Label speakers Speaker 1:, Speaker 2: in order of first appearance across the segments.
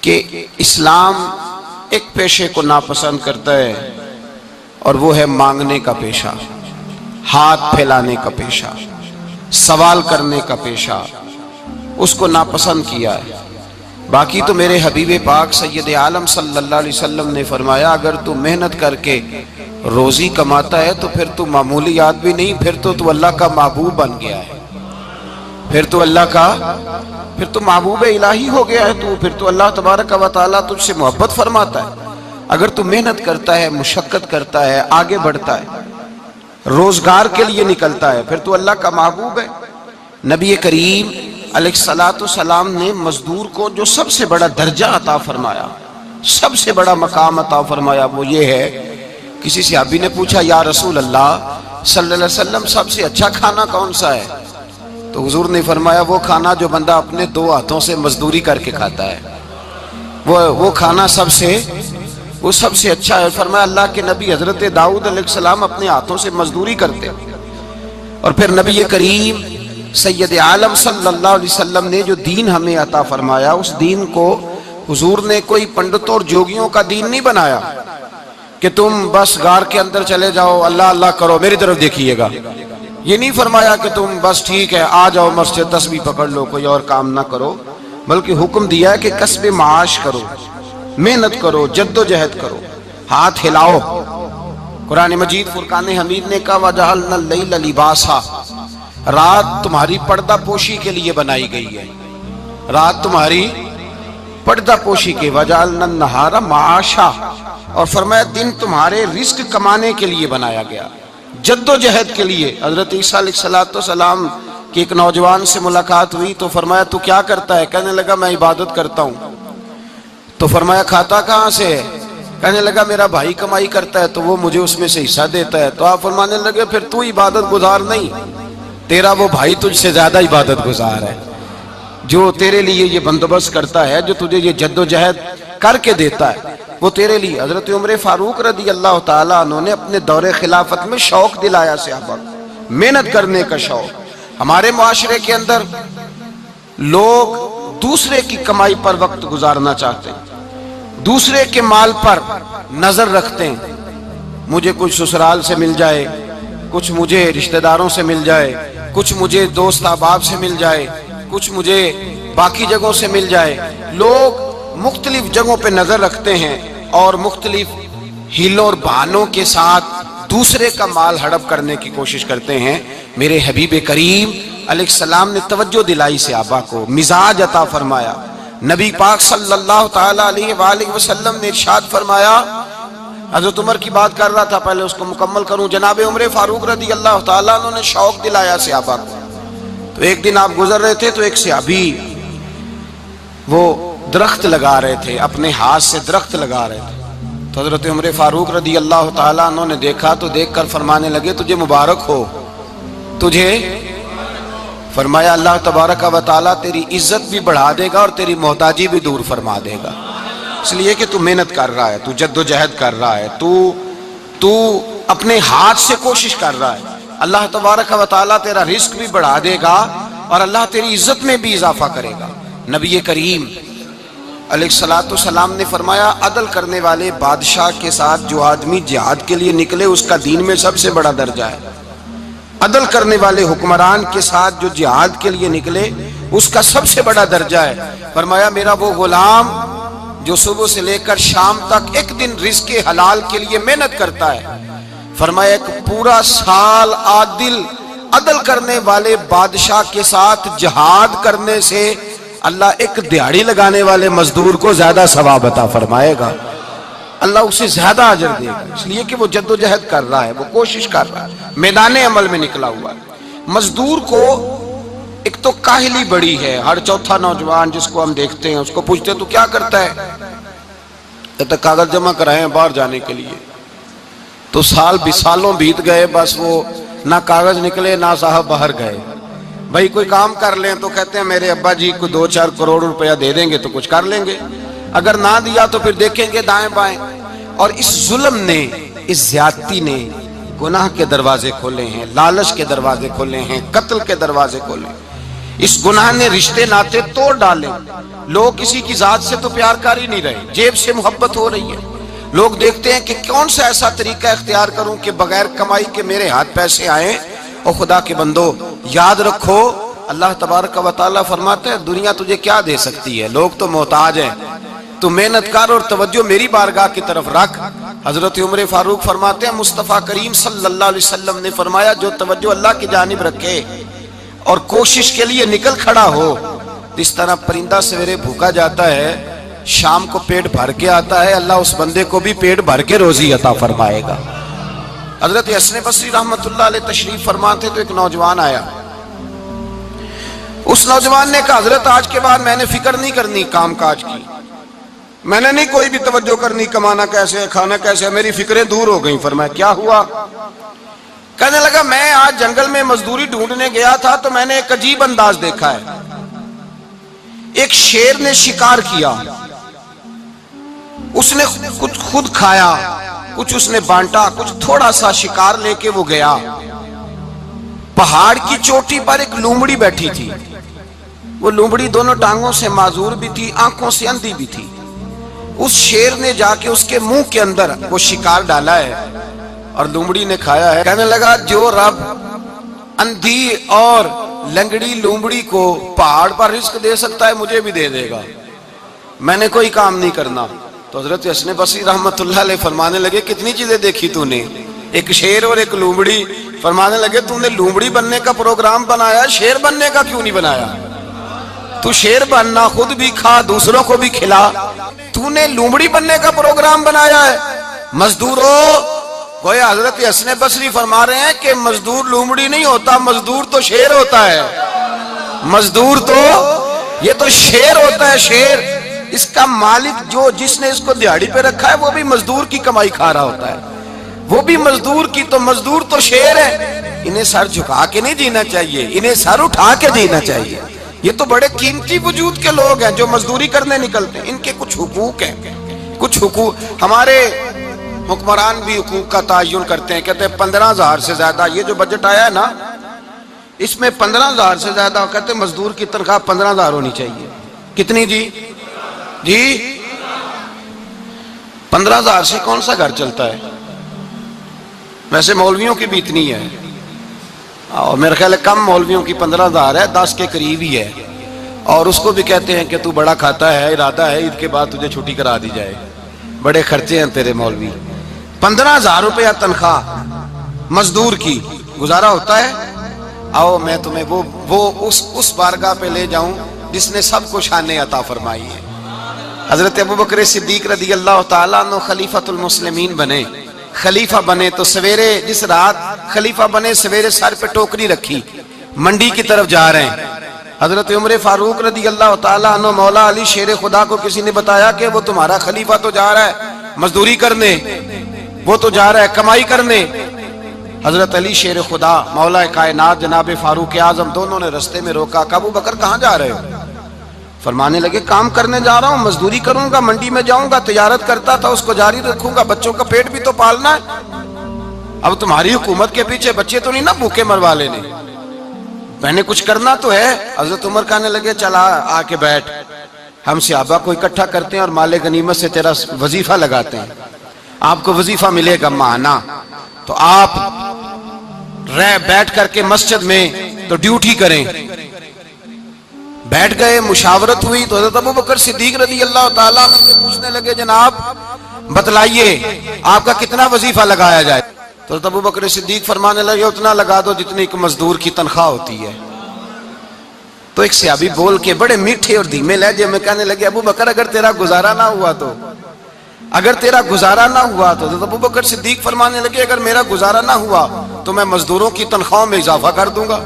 Speaker 1: کہ اسلام ایک پیشے کو ناپسند کرتا ہے اور وہ ہے مانگنے کا پیشہ، ہاتھ پھیلانے کا پیشہ، سوال کرنے کا پیشہ، اس کو ناپسند کیا ہے۔ باقی تو میرے حبیب پاک سید عالم صلی اللہ علیہ وسلم نے فرمایا اگر تو محنت کر کے روزی کماتا ہے تو پھر تو معمولی آدمی نہیں، پھر تو اللہ کا محبوب بن گیا ہے، پھر تو محبوب الہی ہو گیا ہے، پھر تو اللہ تبارک و تعالیٰ تجھ سے محبت فرماتا ہے۔ اگر تو محنت کرتا ہے، مشقت کرتا ہے، آگے بڑھتا ہے، روزگار کے لیے نکلتا ہے، پھر تو اللہ کا محبوب ہے۔ نبی کریم علیہ السلام نے مزدور کو جو سب سے بڑا درجہ عطا فرمایا، سب سے بڑا مقام عطا فرمایا، وہ یہ ہے، کسی صحابی نے پوچھا یا رسول اللہ صلی اللہ علیہ وسلم سب سے اچھا کھانا کون سا ہے؟ تو حضور نے فرمایا وہ کھانا جو بندہ اپنے دو ہاتھوں سے مزدوری کر کے کھاتا ہے، وہ کھانا سب سے اچھا ہے۔ فرمایا اللہ کے نبی حضرت داؤد علیہ السلام اپنے ہاتھوں سے مزدوری کرتے۔ اور پھر نبی کریم سید عالم صلی اللہ علیہ وسلم نے جو دین ہمیں عطا فرمایا، اس دین کو حضور نے کوئی پنڈتوں اور جوگیوں کا دین نہیں بنایا کہ تم بس غار کے اندر چلے جاؤ، اللہ اللہ کرو، میری طرف دیکھیے گا۔ یہ نہیں فرمایا کہ تم بس ٹھیک ہے آ جاؤ مسجد تسبیح پکڑ لو، کوئی اور کام نہ کرو، بلکہ حکم دیا ہے کہ کسب معاش کرو، محنت کرو، جد و جہد کرو، ہاتھ ہلاؤ۔ قرآن مجید فرقان حمید نے کہا وَجَعَلْنَا اللَّيْلَ لِبَاسًا، رات تمہاری پردہ پوشی کے لیے بنائی گئی ہے، رات تمہاری پردہ پوشی کے، وَجَعَلْنَا النَّهَارَ مَعَاشًا، اور فرمایا دن تمہارے رزق کمانے کے لیے بنایا گیا، جد و جہد کے لیے۔ حضرت عیسیٰ علیہ السلام کی ایک نوجوان سے ملاقات ہوئی تو فرمایا تو کیا کرتا ہے؟ کہنے لگا میں عبادت کرتا ہوں۔ تو فرمایا کھاتا کہاں سے ہے؟ کہنے لگا میرا بھائی کمائی کرتا ہے تو وہ مجھے اس میں سے حصہ دیتا ہے۔ تو آپ فرمانے لگے پھر تو عبادت گزار نہیں، تیرا وہ بھائی تجھ سے زیادہ عبادت گزار ہے، جو تیرے لیے یہ بندوبست کرتا ہے، جو تجھے یہ جد و جہد کر کے دیتا ہے، وہ تیرے لیے۔ حضرت عمر فاروق رضی اللہ تعالیٰ عنہ نے اپنے دور خلافت میں شوق دلایا صحابہ کو، محنت کرنے کا شوق۔ ہمارے معاشرے کے اندر لوگ دوسرے کی کمائی پر وقت گزارنا چاہتے ہیں، دوسرے کے مال پر نظر رکھتے ہیں، مجھے کچھ سسرال سے مل جائے، کچھ مجھے رشتہ داروں سے مل جائے، کچھ مجھے دوست احباب سے مل جائے، کچھ مجھے باقی جگہوں سے مل جائے۔ لوگ مختلف جگہوں پہ نظر رکھتے ہیں اور مختلف ہیلوں اور بہانوں کے ساتھ دوسرے کا مال ہڑپ کرنے کی کوشش کرتے ہیں۔ میرے حبیب کریم علیہ السلام نے توجہ دلائی صحابہ کو، مزاج عطا فرمایا۔ نبی پاک صلی اللہ تعالیٰ علیہ وآلہ وسلم نے ارشاد فرمایا، حضرت عمر کی بات کر رہا تھا، پہلے اس کو مکمل کروں۔ جناب عمر فاروق رضی اللہ تعالیٰ عنہ نے شوق دلایا صحابہ کو۔ تو ایک دن آپ گزر رہے تھے تو ایک صحابی وہ درخت لگا رہے تھے، اپنے ہاتھ سے درخت لگا رہے تھے۔ تو حضرت عمر فاروق رضی اللہ تعالیٰ عنہ نے دیکھا تو دیکھ کر فرمانے لگے تجھے مبارک ہو، تجھے، فرمایا اللہ تبارک و تعالیٰ تیری عزت بھی بڑھا دے گا اور تیری محتاجی بھی دور فرما دے گا، اس لیے کہ تو محنت کر رہا ہے، تو جد و جہد کر رہا ہے، تو اپنے ہاتھ سے کوشش کر رہا ہے۔ اللہ تبارک و تعالیٰ تیرا رزق بھی بڑھا دے گا اور اللہ تیری عزت میں بھی اضافہ کرے گا۔ نبی کریم علیہ السلام نے فرمایا عدل کرنے والے بادشاہ کے ساتھ جو آدمی جہاد کے لیے نکلے اس کا دین میں سب سے بڑا درجہ ہے، عدل کرنے والے حکمران کے ساتھ جو جہاد کے لیے نکلے اس کا سب سے بڑا درجہ ہے۔ فرمایا میرا وہ غلام جو صبح سے لے کر شام تک ایک دن رزق حلال کے لیے محنت کرتا ہے، فرمایا ایک پورا سال عدل کرنے والے بادشاہ کے ساتھ جہاد کرنے سے اللہ ایک دیہڑی لگانے والے مزدور کو زیادہ ثواب عطا فرمائے گا، اللہ اسے زیادہ اجر دے گا، اس لیے کہ وہ جد و جہد کر رہا ہے، وہ کوشش کر رہا ہے، میدان عمل میں نکلا ہوا ہے۔ مزدور کو ایک تو کاہلی بڑی ہے، ہر چوتھا نوجوان جس کو ہم دیکھتے ہیں اس کو پوچھتے تو کیا کرتا ہے، کہتا کاغذ جمع کرائے ہیں باہر جانے کے لیے، تو سالوں بیت گئے، بس وہ نہ کاغذ نکلے نہ صاحب باہر گئے۔ بھائی کوئی کام کر لیں تو کہتے ہیں میرے ابا جی کو 2-4 کروڑ روپیہ دے دیں گے تو کچھ کر لیں گے، اگر نہ دیا تو پھر دیکھیں گے دائیں بائیں۔ اور اس ظلم نے، اس زیادتی نے گناہ کے دروازے کھولے ہیں، لالچ کے دروازے کھولے ہیں، قتل کے دروازے کھولے ہیں۔ اس گناہ نے رشتے ناتے توڑ ڈالے. لوگ کسی کی ذات سے تو پیار کر ہی نہیں رہے, جیب سے محبت ہو رہی ہے. لوگ دیکھتے ہیں کہ کون سا ایسا طریقہ اختیار کروں کہ بغیر کمائی کے میرے ہاتھ پیسے آئیں. اور خدا کے بندو یاد رکھو, اللہ تبارک و تعالیٰ فرماتے ہیں دنیا تجھے کیا دے سکتی ہے, لوگ تو محتاج ہیں, تو محنت کر اور توجہ میری بارگاہ کی طرف رکھ. حضرت عمر فاروق فرماتے ہیں مصطفیٰ کریم صلی اللہ علیہ وسلم نے فرمایا جو توجہ اللہ کی جانب رکھے اور کوشش کے لیے نکل کھڑا ہو, اس طرح پرندہ سویرے بھوکا جاتا ہے شام کو پیٹ بھر کے آتا ہے, اللہ اس بندے کو بھی پیٹ بھر کے روزی عطا فرمائے گا. حضرت حسن بصری رحمت اللہ علیہ تشریف فرماتے تو ایک نوجوان آیا. اس نوجوان نے کہا حضرت آج کے بعد میں نے فکر نہیں کرنی کام کاج کی, میں نے نہیں کوئی بھی توجہ کرنی کمانا کیسے ہے کھانا کیسے ہے, میری فکریں دور ہو گئیں. فرمایا کیا ہوا؟ کہنے لگا میں آج جنگل میں مزدوری ڈھونڈنے گیا تھا تو میں نے ایک عجیب انداز دیکھا ہے. ایک شیر نے شکار کیا, اس نے کچھ خود کھایا, کچھ اس نے بانٹا, کچھ تھوڑا سا شکار لے کے وہ گیا. پہاڑ کی چوٹی پر ایک لومڑی بیٹھی تھی, وہ لومڑی دونوں ٹانگوں سے معذور بھی تھی, آنکھوں سے اندھی بھی تھی. اس شیر نے جا کے اس کے منہ کے اندر وہ شکار ڈالا ہے اور لومڑی نے کھایا ہے. کہنے لگا جو رب اندھی اور لنگڑی لومڑی کو پہاڑ پر رزق دے سکتا ہے مجھے بھی دے دے گا, میں نے کوئی کام نہیں کرنا. تو حضرت حسن بصری رحمت اللہ علیہ فرمانے لگے کتنی چیزیں دیکھی تو نے, ایک شیر اور ایک لومڑی. فرمانے لگے تو نے لومڑی بننے کا پروگرام بنایا, شیر بننے کا کیوں نہیں بنایا؟ تو شیر بننا, خود بھی کھا دوسروں کو بھی کھلا, تو نے لومڑی بننے کا پروگرام بنایا ہے. مزدوروں گویا حضرت حسن بصری فرما رہے ہیں کہ مزدور لومڑی نہیں ہوتا, مزدور تو شیر ہوتا ہے. مزدور تو یہ تو شیر ہوتا ہے, شیر. اس کا مالک جو جس نے اس کو دیہڑی پہ رکھا ہے وہ بھی مزدور کی کمائی کھا رہا ہوتا ہے, وہ بھی مزدور کی. تو مزدور تو شیر ہے, انہیں سر جھکا کے نہیں جینا چاہیے, انہیں سر اٹھا کے جینا چاہیے. یہ تو بڑے قیمتی وجود کے لوگ ہیں جو مزدوری کرنے نکلتے ہیں, ان کے کچھ حقوق ہیں, کچھ حقوق. ہمارے حکمران بھی حقوق کا تعین کرتے ہیں, کہتے ہیں 15,000 سے زیادہ, یہ جو بجٹ آیا ہے نا اس میں 15,000 سے زیادہ, کہتے ہیں مزدور کی تنخواہ 15,000 ہونی چاہیے. کتنی جی؟ 15,000 سے کون سا گھر چلتا ہے؟ ویسے مولویوں کی بھی اتنی ہے, اور میرے خیال ہے کم مولویوں کی 15,000 ہے, 10 کے قریب ہی ہے. اور اس کو بھی کہتے ہیں کہ تو بڑا کھاتا ہے, ارادہ ہے عید کے بعد تجھے چھٹی کرا دی جائے, بڑے خرچے ہیں تیرے مولوی. 15,000 روپیہ تنخواہ مزدور کی, گزارا ہوتا ہے؟ آؤ میں تمہیں وہ اس بارگاہ پہ لے جاؤں جس نے سب کو شان عطا فرمائی ہے. حضرت ابوبکر صدیق رضی اللہ تعالیٰ عنہ خلیفۃ المسلمین بنے, خلیفہ بنے تو سویرے جس رات خلیفہ بنے سویرے سر پہ ٹوکری رکھی, منڈی کی طرف جا رہے ہیں. حضرت عمر فاروق رضی اللہ تعالیٰ عنہ مولا علی شیر خدا کو کسی نے بتایا کہ وہ تمہارا خلیفہ تو جا رہا ہے مزدوری کرنے, وہ تو جا رہا ہے کمائی کرنے. حضرت علی شیر خدا مولا کائنات جناب فاروق اعظم دونوں نے رستے میں روکا, کہ ابو بکر کہاں جا رہے ہو؟ فرمانے لگے کام کرنے جا رہا ہوں, مزدوری کروں گا, منڈی میں جاؤں گا, تجارت کرتا تھا اس کو جاری رکھوں گا, بچوں کا پیٹ بھی تو پالنا ہے. اب تمہاری حکومت کے پیچھے بچے تو نہیں نا بھوکے مروا لینے, میں نے کچھ کرنا تو ہے. حضرت عمر کہنے لگے چلا آ کے بیٹھ, ہم صحابہ کو اکٹھا کرتے ہیں اور مال غنیمت سے تیرا وظیفہ لگاتے ہیں, آپ کو وظیفہ ملے گا ماہانہ. تو آپ بیٹھ کر کے مسجد میں تو ڈیوٹی کریں. بیٹھ گئے, مشاورت ہوئی تو حضرت ابوبکر صدیق رضی اللہ تعالیٰ عنہ سے پوچھنے لگے جناب بتلائیے آپ کا کتنا وظیفہ لگایا جائے؟ تو حضرت ابوبکر صدیق فرمانے لگے اتنا لگا دو جتنی ایک مزدور کی تنخواہ ہوتی ہے. تو ایک صحابی بول کے بڑے میٹھے اور دھیمے لہجے میں کہنے لگے ابو بکر اگر تیرا گزارا نہ ہوا تو, اگر تیرا گزارا نہ ہوا تو. حضرت ابوبکر صدیق فرمانے لگے اگر میرا گزارا نہ ہوا تو میں مزدوروں کی تنخواہوں میں اضافہ کر دوں گا,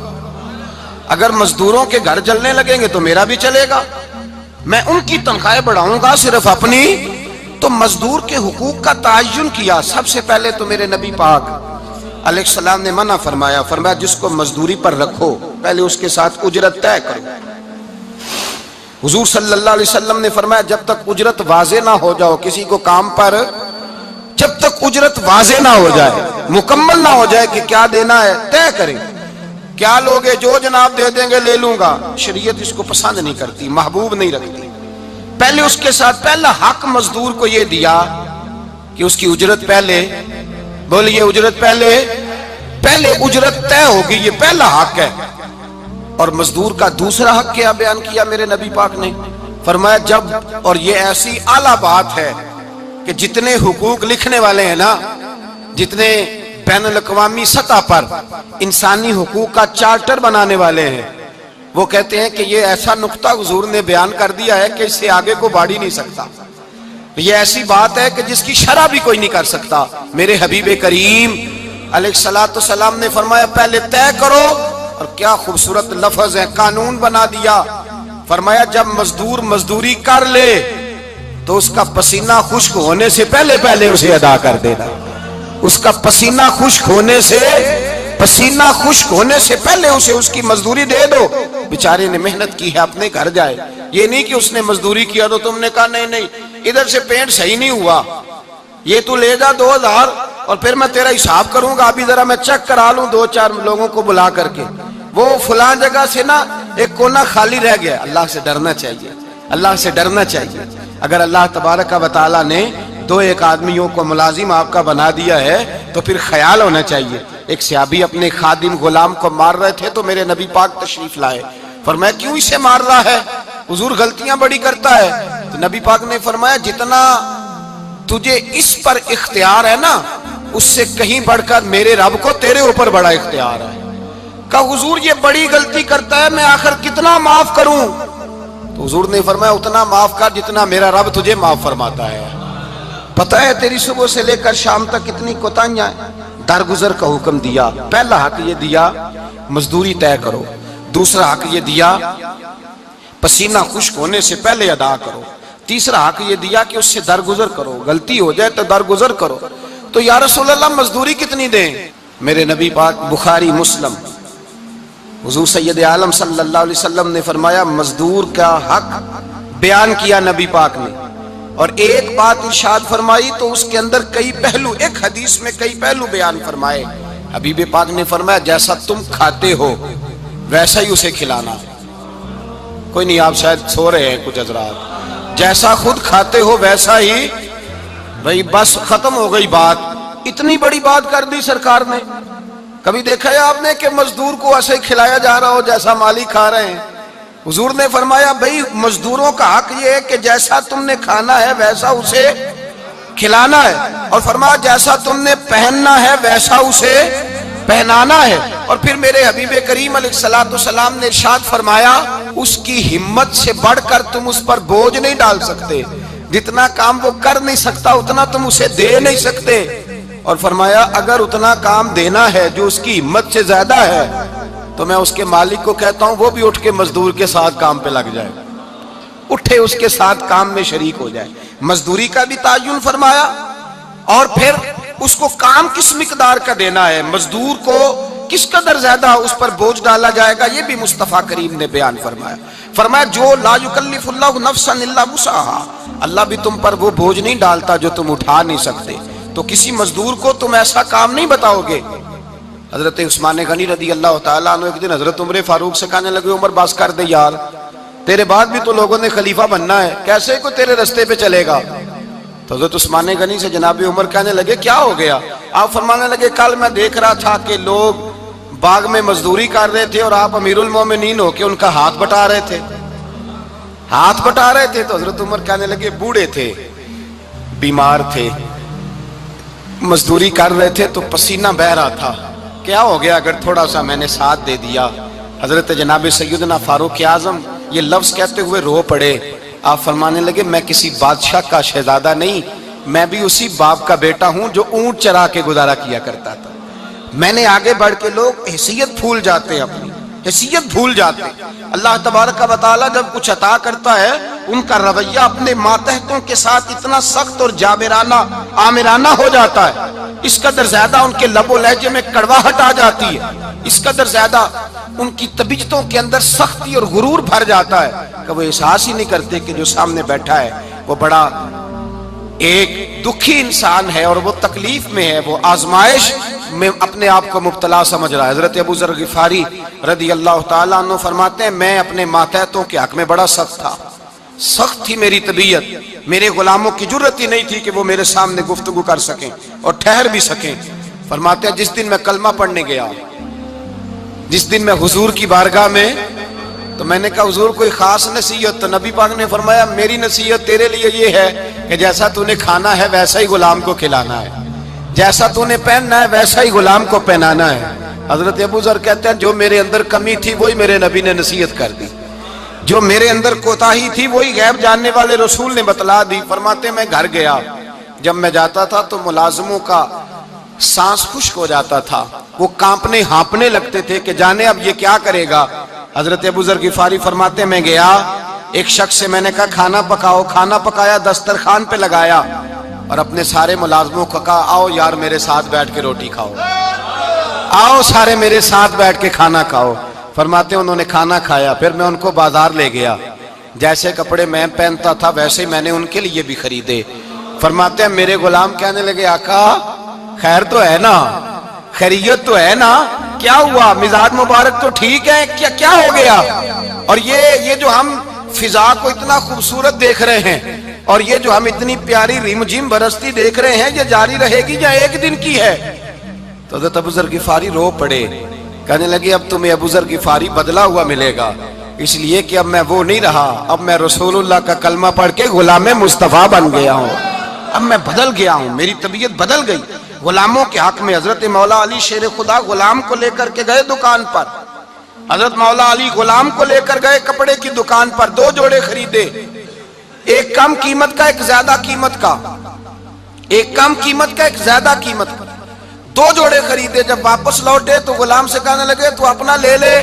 Speaker 1: اگر مزدوروں کے گھر جلنے لگیں گے تو میرا بھی چلے گا, میں ان کی تنخواہیں بڑھاؤں گا صرف اپنی. تو مزدور کے حقوق کا تعین کیا. سب سے پہلے تو میرے نبی پاک علیہ السلام نے منع فرمایا, فرمایا جس کو مزدوری پر رکھو پہلے اس کے ساتھ اجرت طے کرو. حضور صلی اللہ علیہ وسلم نے فرمایا جب تک اجرت واضح نہ ہو جاؤ کسی کو کام پر, جب تک اجرت واضح نہ ہو جائے, مکمل نہ ہو جائے کہ کیا دینا ہے, طے کریں کیا لوگے؟ جو جناب دے دیں گے لے لوں گا۔ شریعت اس کو پسند نہیں کرتی، محبوب نہیں رکھتی۔ پہلے اس کے ساتھ پہلا حق مزدور کو یہ دیا کہ اس کی اجرت پہلے، بولیے اجرت پہلے اجرت طے ہوگی، یہ پہلا حق ہے۔ اور مزدور کا دوسرا حق کیا بیان کیا میرے نبی پاک نے؟ فرمایا جب، اور یہ ایسی اعلیٰ بات ہے کہ جتنے حقوق لکھنے والے ہیں نا، جتنے بین الاقوامی سطح پر انسانی حقوق کا چارٹر بنانے والے ہیں، وہ کہتے ہیں کہ یہ ایسا نقطہ حضور نے بیان کر دیا ہے کہ اس سے آگے کو بڑھ ہی نہیں سکتا۔ یہ ایسی بات ہے کہ جس کی شرح بھی کوئی نہیں کر سکتا۔ میرے حبیب کریم علیہ الصلوۃ والسلام نے فرمایا پہلے طے کرو، اور کیا خوبصورت لفظ ہے، قانون بنا دیا۔ فرمایا جب مزدور مزدوری کر لے تو اس کا پسینہ خشک ہونے سے پہلے اسے ادا کر دینا۔ اس کا پسینہ خشک ہونے سے پہلے اسے اس کی مزدوری دے دو۔ بیچارے نے محنت کی ہے، اپنے گھر جائے۔ یہ نہیں کہ اس نے مزدوری کیا تو تم نے کہا نہیں ادھر سے پینٹ صحیح نہیں ہوا، یہ تو لے جا 2000 اور پھر میں تیرا حساب کروں گا، ابھی ذرا میں چیک کرا لوں 2-4 لوگوں کو بلا کر کے، وہ فلاں جگہ سے نا ایک کونا خالی رہ گیا۔ اللہ سے ڈرنا چاہیے، اللہ سے ڈرنا چاہیے۔ اگر اللہ تبارک و تعالیٰ نے 2-1 آدمیوں کو ملازم آپ کا بنا دیا ہے تو پھر خیال ہونا چاہیے۔ ایک صحابی اپنے خادم غلام کو مار رہے تھے تو میرے نبی پاک تشریف لائے۔ فرمایا کیوں اسے مار رہا ہے؟ حضور غلطیاں بڑی کرتا ہے۔ تو نبی پاک نے فرمایا جتنا تجھے اس پر اختیار ہے نا، اس سے کہیں بڑھ کر میرے رب کو تیرے اوپر بڑا اختیار ہے۔ کہا حضور یہ بڑی غلطی کرتا ہے، میں آخر کتنا معاف کروں؟ تو حضور نے فرمایا اتنا معاف کر جتنا میرا رب تجھے معاف فرماتا ہے۔ پتہ ہے تیری صبح سے لے کر شام تک کتنی کوتاہیاں ہیں۔ درگزر کا حکم دیا۔ پہلا حق یہ دیا مزدوری طے کرو، دوسرا حق یہ دیا پسینہ خشک ہونے سے پہلے ادا کرو، تیسرا حق یہ دیا کہ اس سے درگزر کرو، غلطی ہو جائے تو درگزر کرو۔ تو یا رسول اللہ مزدوری کتنی دیں؟ میرے نبی پاک بخاری مسلم حضور سید عالم صلی اللہ علیہ وسلم نے فرمایا مزدور کا حق بیان کیا نبی پاک نے، اور ایک بات ارشاد فرمائی تو اس کے اندر کئی پہلو، ایک حدیث میں کئی پہلو بیان فرمائے۔ حبیب پاک نے فرمایا جیسا تم کھاتے ہو ویسا ہی اسے کھلانا۔ کوئی نہیں، آپ شاید سو رہے ہیں کچھ حضرات۔ جیسا خود کھاتے ہو ویسا ہی، بھائی بس ختم ہو گئی بات۔ اتنی بڑی بات کر دی سرکار نے۔ کبھی دیکھا ہے آپ نے کہ مزدور کو ایسے کھلایا جا رہا ہو جیسا مالک کھا رہے ہیں؟ حضور نے فرمایا بھئی مزدوروں کا حق یہ ہے کہ جیسا تم نے کھانا ہے ویسا اسے کھلانا ہے، اور فرمایا جیسا تم نے پہننا ہے ویسا اسے پہنانا ہے۔ اور پھر میرے حبیب کریم علیہ الصلوۃ والسلام نے ارشاد فرمایا اس کی ہمت سے بڑھ کر تم اس پر بوجھ نہیں ڈال سکتے، جتنا کام وہ کر نہیں سکتا اتنا تم اسے دے نہیں سکتے۔ اور فرمایا اگر اتنا کام دینا ہے جو اس کی ہمت سے زیادہ ہے تو میں اس کے مالک کو کہتا ہوں وہ بھی اٹھ کے مزدور کے ساتھ کام پہ لگ جائے، اٹھے اس کے ساتھ کام میں شریک ہو جائے۔ مزدوری کا بھی تعین فرمایا، اور پھر اس کو کام کس مقدار کا دینا ہے، مزدور کو کس قدر زیادہ اس پر بوجھ ڈالا جائے گا، یہ بھی مصطفیٰ کریم نے بیان فرمایا۔ فرمایا جو لا یکلف اللہ نفسا الا وسعها، اللہ بھی تم پر وہ بوجھ نہیں ڈالتا جو تم اٹھا نہیں سکتے، تو کسی مزدور کو تم ایسا کام نہیں بتاؤ گے۔ حضرت عثمان غنی رضی اللہ تعالیٰ عنہ ایک دن حضرت عمر فاروق سے کہنے لگے عمر بس کر دے یار، تیرے بعد بھی تو لوگوں نے خلیفہ بننا ہے، کیسے کوئی تیرے رستے پہ چلے گا؟ تو حضرت عثمان غنی سے جناب عمر کہنے لگے کیا ہو گیا؟ آپ فرمانے لگے کل میں دیکھ رہا تھا کہ لوگ باغ میں مزدوری کر رہے تھے اور آپ امیر المومنین ہو کے ان کا ہاتھ بٹا رہے تھے، ہاتھ بٹا رہے تھے۔ تو حضرت عمر کہنے لگے بوڑھے تھے، بیمار تھے، مزدوری کر رہے تھے تو پسینہ بہہ رہا تھا، کیا ہو گیا اگر تھوڑا سا میں نے ساتھ دے دیا؟ حضرت جناب سیدنا فاروق اعظم یہ لفظ کہتے ہوئے رو پڑے۔ آپ فرمانے لگے میں کسی بادشاہ کا شہزادہ نہیں، میں بھی اسی باپ کا بیٹا ہوں جو اونٹ چرا کے گزارا کیا کرتا تھا۔ میں نے آگے بڑھ کے لوگ حیثیت بھول جاتے ہیں، اپنی حیثیت بھول جاتے ہیں۔ اللہ تبارک و تعالیٰ جب کچھ عطا کرتا ہے ان کا رویہ اپنے ماتحتوں کے ساتھ اتنا سخت اور جابرانہ آمرانہ ہو جاتا ہے، اس قدر زیادہ ان کے لب و لہجے میں کڑواہٹ آ جاتی ہے، اس قدر زیادہ ان کی طبیعتوں کے اندر سختی اور غرور بھر جاتا ہے کہ وہ احساس ہی نہیں کرتے کہ جو سامنے بیٹھا ہے وہ بڑا ایک دکھی انسان ہے اور وہ تکلیف میں ہے، وہ آزمائش میں اپنے آپ کو مبتلا سمجھ رہا ہے۔ حضرت ابو ذر غفاری رضی اللہ تعالیٰ عنہ فرماتے ہیں میں اپنے ماتحتوں کے حق میں بڑا سخت تھا، سخت تھی میری طبیعت، میرے غلاموں کی جرت ہی نہیں تھی کہ وہ میرے سامنے گفتگو کر سکیں اور ٹھہر بھی سکیں۔ فرماتے ہیں جس دن میں کلمہ پڑھنے گیا، جس دن میں حضور کی بارگاہ میں، تو میں نے کہا حضور کوئی خاص نصیحت؟ تو نبی پاک نے فرمایا میری نصیحت تیرے لیے یہ ہے کہ جیسا تو نے کھانا ہے ویسا ہی غلام کو کھلانا ہے، جیسا تو نے پہننا ہے ویسا ہی غلام کو پہنانا ہے۔ حضرت ابو ذر کہتے ہیں جو میرے اندر کمی تھی وہی میرے نبی نے نصیحت کر دی، جو میرے اندر کوتاہی تھی وہی غیب جاننے والے رسول نے بتلا دی۔ فرماتے ہیں میں گھر گیا، جب میں جاتا تھا تو ملازموں کا سانس خشک ہو جاتا تھا، وہ کانپنے ہانپنے لگتے تھے کہ جانے اب یہ کیا کرے گا۔ حضرت ابو ذر غفاری فرماتے ہیں میں گیا، ایک شخص سے میں نے کہا کھانا پکاؤ، کھانا پکایا، دسترخوان پہ لگایا اور اپنے سارے ملازموں کو کہا آؤ یار میرے ساتھ بیٹھ کے روٹی کھاؤ، آؤ سارے میرے ساتھ بیٹھ کے کھانا کھاؤ۔ فرماتے ہیں انہوں نے کھانا کھایا، پھر میں ان کو بازار لے گیا، جیسے کپڑے میں پہنتا تھا ویسے ہی میں نے ان کے لیے بھی خریدے۔ فرماتے ہیں میرے غلام کہنے لگے آقا خیر تو ہے نا، خیریت تو ہے نا، کیا ہوا؟ مزاج مبارک تو ٹھیک ہے، کیا ہو گیا؟ اور یہ جو ہم فضا کو اتنا خوبصورت دیکھ رہے ہیں اور یہ جو ہم اتنی پیاری ریم جھم برستی دیکھ رہے ہیں، یہ جاری رہے گی یا ایک دن کی ہے؟ تو حضرت ابو ذر غفاری رو پڑے، کہنے لگے اب تمہیں ابو ذر غفاری بدلا ہوا ملے گا، اس لیے کہ اب میں وہ نہیں رہا، اب میں رسول اللہ کا کلمہ پڑھ کے غلام مصطفیٰ بن گیا ہوں، اب میں بدل گیا ہوں، میری طبیعت بدل گئی۔ غلاموں کے حق میں حضرت مولا علی شیر خدا غلام کو لے کر کے گئے دکان پر، حضرت مولا علی غلام کو لے کر گئے کپڑے کی دکان پر، 2 جوڑے خریدے، ایک کم قیمت کا ایک زیادہ قیمت کا، ایک کم قیمت کا ایک زیادہ قیمت کا، 2 جوڑے خریدے۔ جب واپس لوٹے تو غلام سے کہنے لگے تو اپنا لے لے۔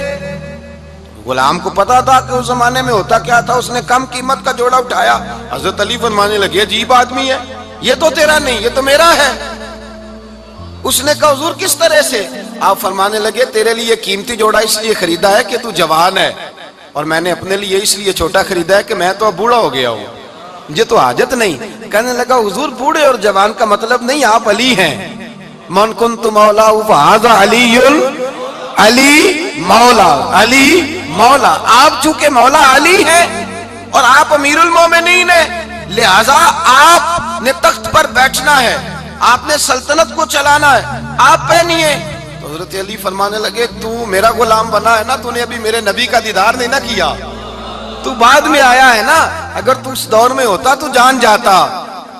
Speaker 1: غلام کو پتا تھا کہ اس زمانے میں ہوتا کیا تھا، اس نے کم قیمت کا جوڑا اٹھایا۔ حضرت علی فرمانے لگے عجیب آدمی ہے، یہ تو تیرا نہیں، یہ تو میرا ہے۔ اس نے کہا حضور کس طرح سے؟ آپ فرمانے لگے تیرے لیے قیمتی جوڑا اس لیے خریدا ہے کہ تو جوان ہے، اور میں نے اپنے لیے اس لیے چھوٹا خریدا ہے کہ میں تو اب بوڑھا ہو گیا ہوں، مجھے تو حاجت نہیں۔ کہنے لگا حضور بوڑھے اور جوان کا مطلب نہیں، آپ علی ہیں، من کنت مولا فہذا علی علی مولا، علی مولا، آپ چونکہ مولا علی ہیں اور آپ امیر المومنین ہیں، لہذا آپ نے تخت پر بیٹھنا ہے، آپ نے سلطنت کو چلانا ہے، آپ پہنیے۔ تو حضرت علی فرمانے لگے تو میرا غلام بنا ہے نا، تو نے ابھی میرے نبی کا دیدار نہیں نہ کیا، تو بعد میں آیا ہے نا، اگر تو اس دور میں ہوتا تو جان جاتا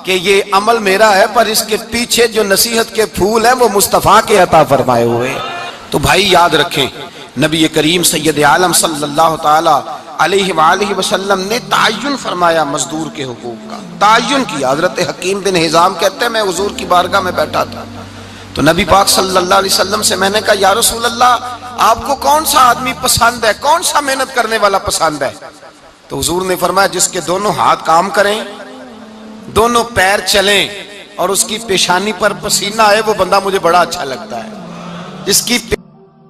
Speaker 1: کہ یہ عمل میرا ہے، پر اس کے پیچھے جو نصیحت کے پھول ہیں وہ مصطفیٰ کے عطا فرمائے ہوئے۔ تو بھائی یاد رکھیں نبی کریم سید عالم صلی اللہ تعالی علیہ وآلہ وسلم نے تعین فرمایا مزدور کے حقوق کا، تعین کیا۔ حضرت حکیم بن حزام کہتے ہیں میں حضور کی بارگاہ میں بیٹھا تھا تو نبی پاک صلی اللہ علیہ وسلم سے میں نے کہا یا رسول اللہ آپ کو کون سا آدمی پسند ہے، کون سا محنت کرنے والا پسند ہے؟ تو حضور نے فرمایا جس کے دونوں ہاتھ کام کریں، دونوں پیر چلیں اور اس کی پیشانی پر پسینہ آئے، وہ بندہ مجھے بڑا اچھا لگتا ہے۔ جس کی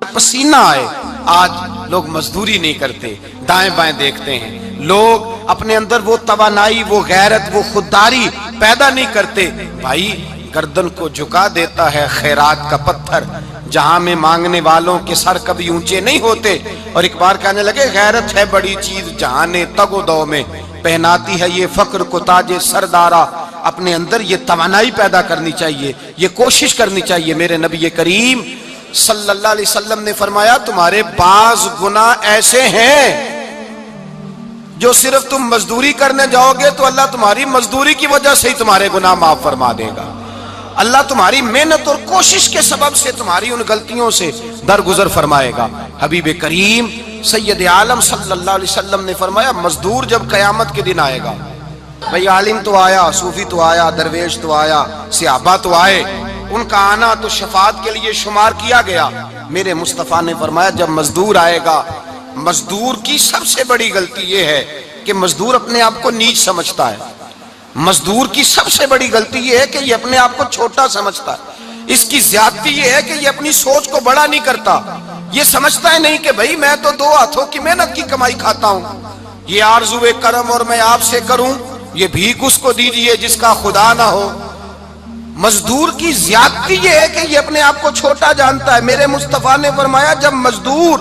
Speaker 1: پسینہ آئے، آج لوگ مزدوری نہیں کرتے، دائیں بائیں دیکھتے ہیں، لوگ اپنے اندر وہ توانائی، وہ غیرت، وہ خودداری پیدا نہیں کرتے۔ بھائی گردن کو جھکا دیتا ہے خیرات کا پتھر، جہاں میں مانگنے والوں کے سر کبھی اونچے نہیں ہوتے۔ اور ایک بار کہنے لگے غیرت ہے بڑی چیز جہان تگ و دو میں، پہناتی ہے یہ فقر کو تاج سردارا۔ اپنے اندر یہ توانائی پیدا کرنی چاہیے، یہ کوشش کرنی چاہیے۔ میرے نبی کریم صلی اللہ علیہ وسلم نے فرمایا تمہارے بعض گناہ ایسے ہیں جو صرف تم مزدوری کرنے جاؤ گے تو اللہ تمہاری مزدوری کی وجہ سے ہی تمہارے گناہ معاف فرما دے گا، اللہ تمہاری محنت اور کوشش کے سبب سے تمہاری ان غلطیوں سے درگزر فرمائے گا۔ حبیب کریم سید عالم صلی اللہ علیہ وسلم نے فرمایا مزدور جب قیامت کے دن آئے گا، بھئی عالم تو آیا، صوفی تو آیا، درویش تو آیا، صحابہ تو آئے، ان کا آنا تو شفاعت کے لیے شمار کیا گیا۔ میرے مصطفیٰ نے فرمایا جب مزدور آئے گا، مزدور کی سب سے بڑی غلطی یہ ہے کہ مزدور اپنے آپ کو نیچ سمجھتا ہے، مزدور کی سب سے بڑی غلطی یہ ہے کہ یہ اپنے آپ کو چھوٹا سمجھتا ہے، اس کی زیادتی یہ ہے کہ یہ اپنی سوچ کو بڑا نہیں کرتا، یہ سمجھتا ہے نہیں کہ بھئی میں تو 2 ہاتھوں کی محنت کی کمائی کھاتا ہوں، یہ آرزو کرم اور میں آپ سے کروں، یہ بھیک اس کو دیجئے جس کا خدا نہ ہو۔ مزدور کی زیادتی یہ ہے کہ یہ اپنے آپ کو چھوٹا جانتا ہے۔ میرے مصطفیٰ نے فرمایا جب مزدور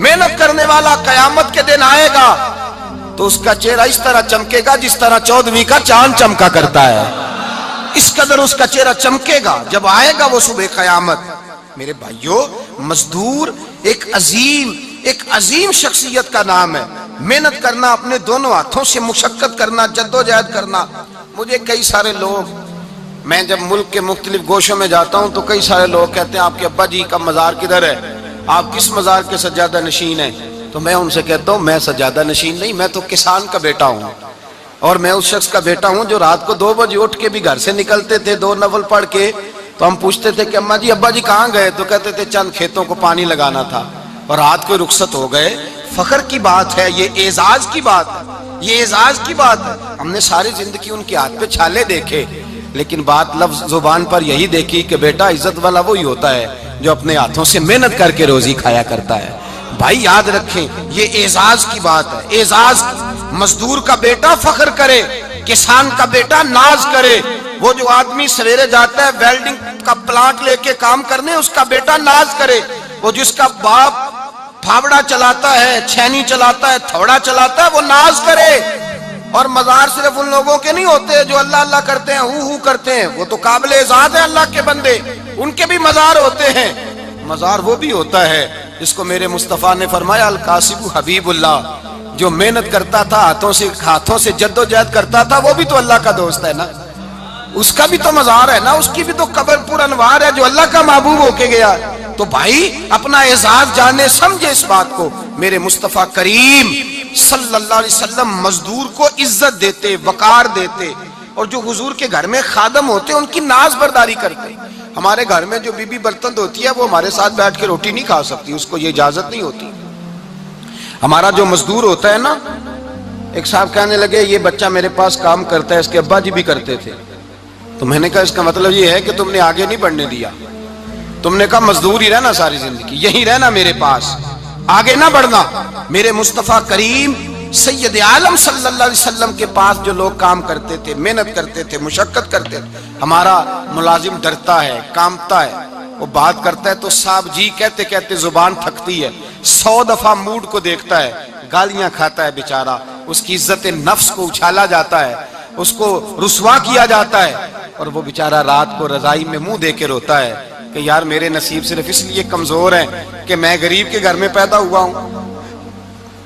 Speaker 1: محنت کرنے والا قیامت کے دن آئے گا تو اس کا چہرہ اس طرح چمکے گا جس طرح 14ویں کا چاند چمکا کرتا ہے، اس قدر اس کا چہرہ چمکے گا جب آئے گا وہ صبح قیامت۔ میرے بھائیوں، مزدور ایک عظیم شخصیت کا نام ہے۔ محنت کرنا، اپنے دونوں ہاتھوں سے مشقت کرنا، جدوجہد کرنا۔ مجھے کئی سارے لوگ، میں جب ملک کے مختلف گوشوں میں جاتا ہوں تو کئی سارے لوگ کہتے ہیں آپ کے ابا جی کا مزار کدھر ہے، آپ کس مزار کے سجادہ نشین ہیں؟ تو میں ان سے کہتا ہوں میں سجادہ نشین نہیں، میں تو کسان کا بیٹا ہوں، اور میں اس شخص کا بیٹا ہوں جو رات کو 2 بجے اٹھ کے بھی گھر سے نکلتے تھے 2 نفل پڑھ کے، تو ہم پوچھتے تھے کہ اماں جی ابا جی کہاں گئے؟ تو کہتے تھے چند کھیتوں کو پانی لگانا تھا اور رات کو رخصت ہو گئے۔ فخر کی بات ہے، یہ اعزاز کی بات ہے، یہ اعزاز کی بات ہے۔ ہم نے ساری زندگی ان کے ہاتھ پہ چھالے دیکھے، لیکن بات لفظ زبان پر یہی دیکھی کہ بیٹا عزت والا وہی ہوتا ہے جو اپنے ہاتھوں سے محنت کر کے روزی کھایا کرتا ہے۔ بھائی یاد رکھیں، یہ اعزاز کی بات ہے، اعزاز کی۔ مزدور کا بیٹا فخر کرے، کسان کا بیٹا ناز کرے۔ وہ جو آدمی سویرے جاتا ہے ویلڈنگ کا پلانٹ لے کے کام کرنے، اس کا بیٹا ناز کرے۔ وہ جس کا باپ پھاوڑا چلاتا ہے، چھینی چلاتا ہے، تھوڑا چلاتا ہے، وہ ناز کرے۔ اور مزار صرف ان لوگوں کے نہیں ہوتے جو اللہ اللہ کرتے ہیں، ہو کرتے ہیں، وہ تو قابل اعزاز ہیں اللہ کے بندے، ان کے بھی مزار ہوتے ہیں۔ مزار وہ بھی ہوتا ہے جس کو میرے مصطفیٰ نے فرمایا القاسب حبیب اللہ، جو محنت کرتا تھا، ہاتھوں سے جدوجہد کرتا تھا، وہ بھی تو اللہ کا دوست ہے نا، اس کا بھی تو مزار ہے نا، اس کی بھی تو قبر پر انوار ہے جو اللہ کا محبوب ہو کے گیا۔ تو بھائی اپنا اعزاز جانے سمجھے اس بات کو۔ میرے مصطفیٰ کریم صلی اللہ علیہ وسلم مزدور کو عزت دیتے، وقار دیتے، اور جو حضور کے گھر میں خادم ہوتے ان کی ناز برداری کرتے۔ ہمارے گھر میں جو بی بی برتن دھوتی ہے وہ ہمارے ساتھ بیٹھ کے روٹی نہیں کھا سکتی، اس کو یہ اجازت نہیں ہوتی۔ ہمارا جو مزدور ہوتا ہے نا، ایک صاحب کہنے لگے یہ بچہ میرے پاس کام کرتا ہے، اس کے ابا جی بھی کرتے تھے، تو میں نے کہا اس کا مطلب یہ ہے کہ تم نے آگے نہیں بڑھنے دیا، تم نے کہا مزدور ہی رہنا ساری زندگی، یہی رہنا میرے پاس، آگے نہ بڑھنا۔ میرے مصطفیٰ کریم سید عالم صلی اللہ علیہ وسلم کے پاس جو لوگ کام کرتے تھے، محنت کرتے تھے، مشقت کرتے تھے، ہمارا ملازم ڈرتا ہے، کامتا ہے، وہ بات کرتا ہے تو صاحب جی کہتے کہتے زبان تھکتی ہے، 100 دفعہ موڈ کو دیکھتا ہے، گالیاں کھاتا ہے بیچارہ، اس کی عزت نفس کو اچھالا جاتا ہے، اس کو رسوا کیا جاتا ہے، اور وہ بیچارہ رات کو رضائی میں منہ دے کے روتا ہے کہ یار میرے نصیب صرف اس لیے کمزور ہیں کہ میں غریب کے گھر میں پیدا ہوا ہوں۔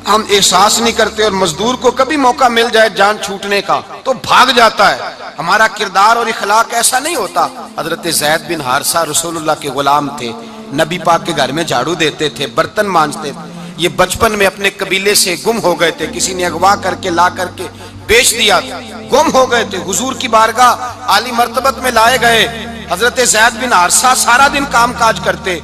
Speaker 1: ہم احساس نہیں کرتے، اور مزدور کو کبھی موقع مل جائے جان چھوٹنے کا تو بھاگ جاتا ہے۔ ہمارا کردار اور اخلاق ایسا نہیں ہوتا۔ حضرت زید بن حارثہ رسول اللہ کے غلام تھے، نبی پاک کے گھر میں جھاڑو دیتے تھے، برتن مانجتے تھے۔ یہ بچپن میں اپنے قبیلے سے گم ہو گئے تھے، کسی نے اغوا کر کے لا کر کے بیچ دیا تھا، گم ہو گئے تھے، حضور کی بارگاہ عالی مرتبت میں لائے گئے۔ حضرت زید بن حارثہ سارا دن کام کاج کرتے،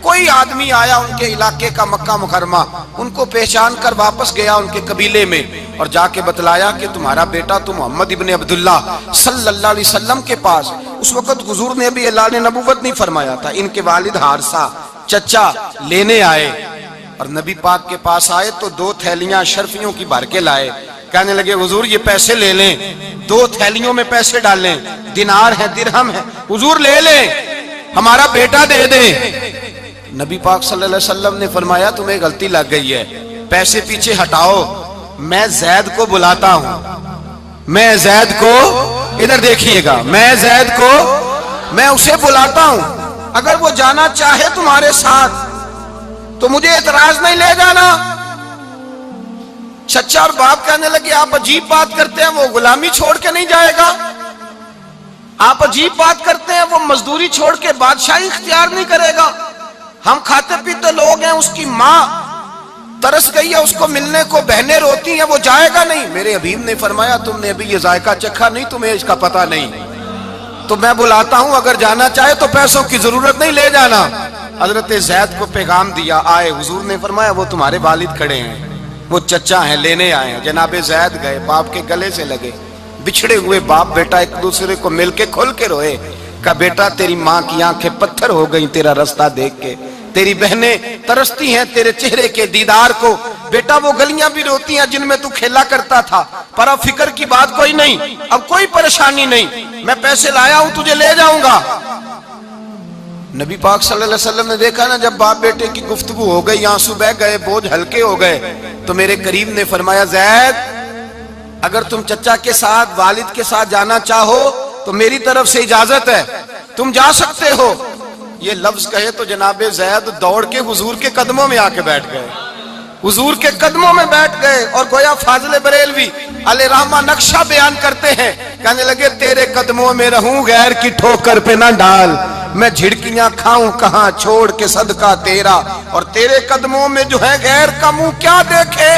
Speaker 1: کوئی آدمی آیا ان کے علاقے کا مکہ مکرمہ، ان کو پہچان کر واپس گیا ان کے قبیلے میں، اور جا کے بتلایا کہ تمہارا بیٹا تو محمد ابن عبداللہ صلی اللہ علیہ وسلم کے پاس۔ اس وقت حضور نے بھی اعلان نبوت نہیں فرمایا تھا۔ ان کے والد حارثہ چچا لینے آئے، اور نبی پاک کے پاس آئے تو 2 تھیلیاں شرفیوں کی بھر کے لائے۔ کہنے لگے حضور یہ پیسے لے لیں، 2 تھیلیوں میں پیسے ڈالیں، دینار ہے درہم ہے، حضور لے لیں، ہمارا بیٹا دے دیں۔ نبی پاک صلی اللہ علیہ وسلم نے فرمایا تمہیں غلطی لگ گئی ہے، پیسے پیچھے ہٹاؤ، میں زید کو بلاتا ہوں، میں زید کو، ادھر دیکھیے گا، میں زید کو، میں اسے بلاتا ہوں، اگر وہ جانا چاہے تمہارے ساتھ تو مجھے اعتراض نہیں، لے جانا۔ چچا اور باپ کہنے لگے آپ عجیب بات کرتے ہیں، وہ غلامی چھوڑ کے نہیں جائے گا، آپ عجیب بات کرتے ہیں، وہ مزدوری چھوڑ کے بادشاہی اختیار نہیں کرے گا، ہم کھاتے پیتے لوگ ہیں، اس کی ماں ترس گئی ہے اس کو ملنے کو، بہنیں روتی ہیں، وہ جائے گا نہیں۔ میرے حبیب نے فرمایا تم نے ابھی یہ ذائقہ چکھا نہیں، تمہیں اس کا پتہ نہیں، تو میں بلاتا ہوں، اگر جانا چاہے تو پیسوں کی ضرورت نہیں، لے جانا۔ حضرت زید کو پیغام دیا، آئے، حضور نے فرمایا وہ تمہارے والد کھڑے ہیں، وہ چچا ہیں، لینے آئے ہیں۔ جناب زید گئے، باپ کے گلے سے لگے، بچھڑے ہوئے باپ بیٹا ایک دوسرے کو مل کے کھل کے روئے، کہا بیٹا تیری ماں کی آنکھیں پتھر ہو گئیں تیرا رستہ دیکھ کے، تیری بہنیں ترستی ہیں تیرے چہرے کے دیدار کو، بیٹا وہ گلیاں بھی روتی ہیں جن میں تو کھیلا کرتا تھا، پر اب فکر کی بات کوئی نہیں، اب کوئی پریشانی نہیں، میں پیسے لایا ہوں تجھے لے جاؤں گا۔ نبی پاک صلی اللہ علیہ وسلم نے دیکھا نا جب باپ بیٹے کی گفتگو ہو گئی، آنسو بہہ گئے، بوجھ ہلکے ہو گئے، تو میرے قریب نے فرمایا زید اگر تم چچا کے ساتھ والد کے ساتھ جانا چاہو تو میری طرف سے اجازت ہے، تم جا سکتے ہو۔ یہ لفظ کہے تو جناب زید دوڑ کے حضور کے قدموں میں آ کے بیٹھ گئے، حضور کے قدموں میں بیٹھ گئے، اور گویا فاضل بریلوی علیہ رحمہ نقشہ بیان کرتے ہیں، کہنے لگے تیرے قدموں میں رہوں غیر کی ٹھوکر پہ نہ ڈال، میں جھڑکیاں کھاؤں کہاں چھوڑ کے صدقہ تیرا، اور تیرے قدموں میں جو ہے غیر کا منہ کیا دیکھے،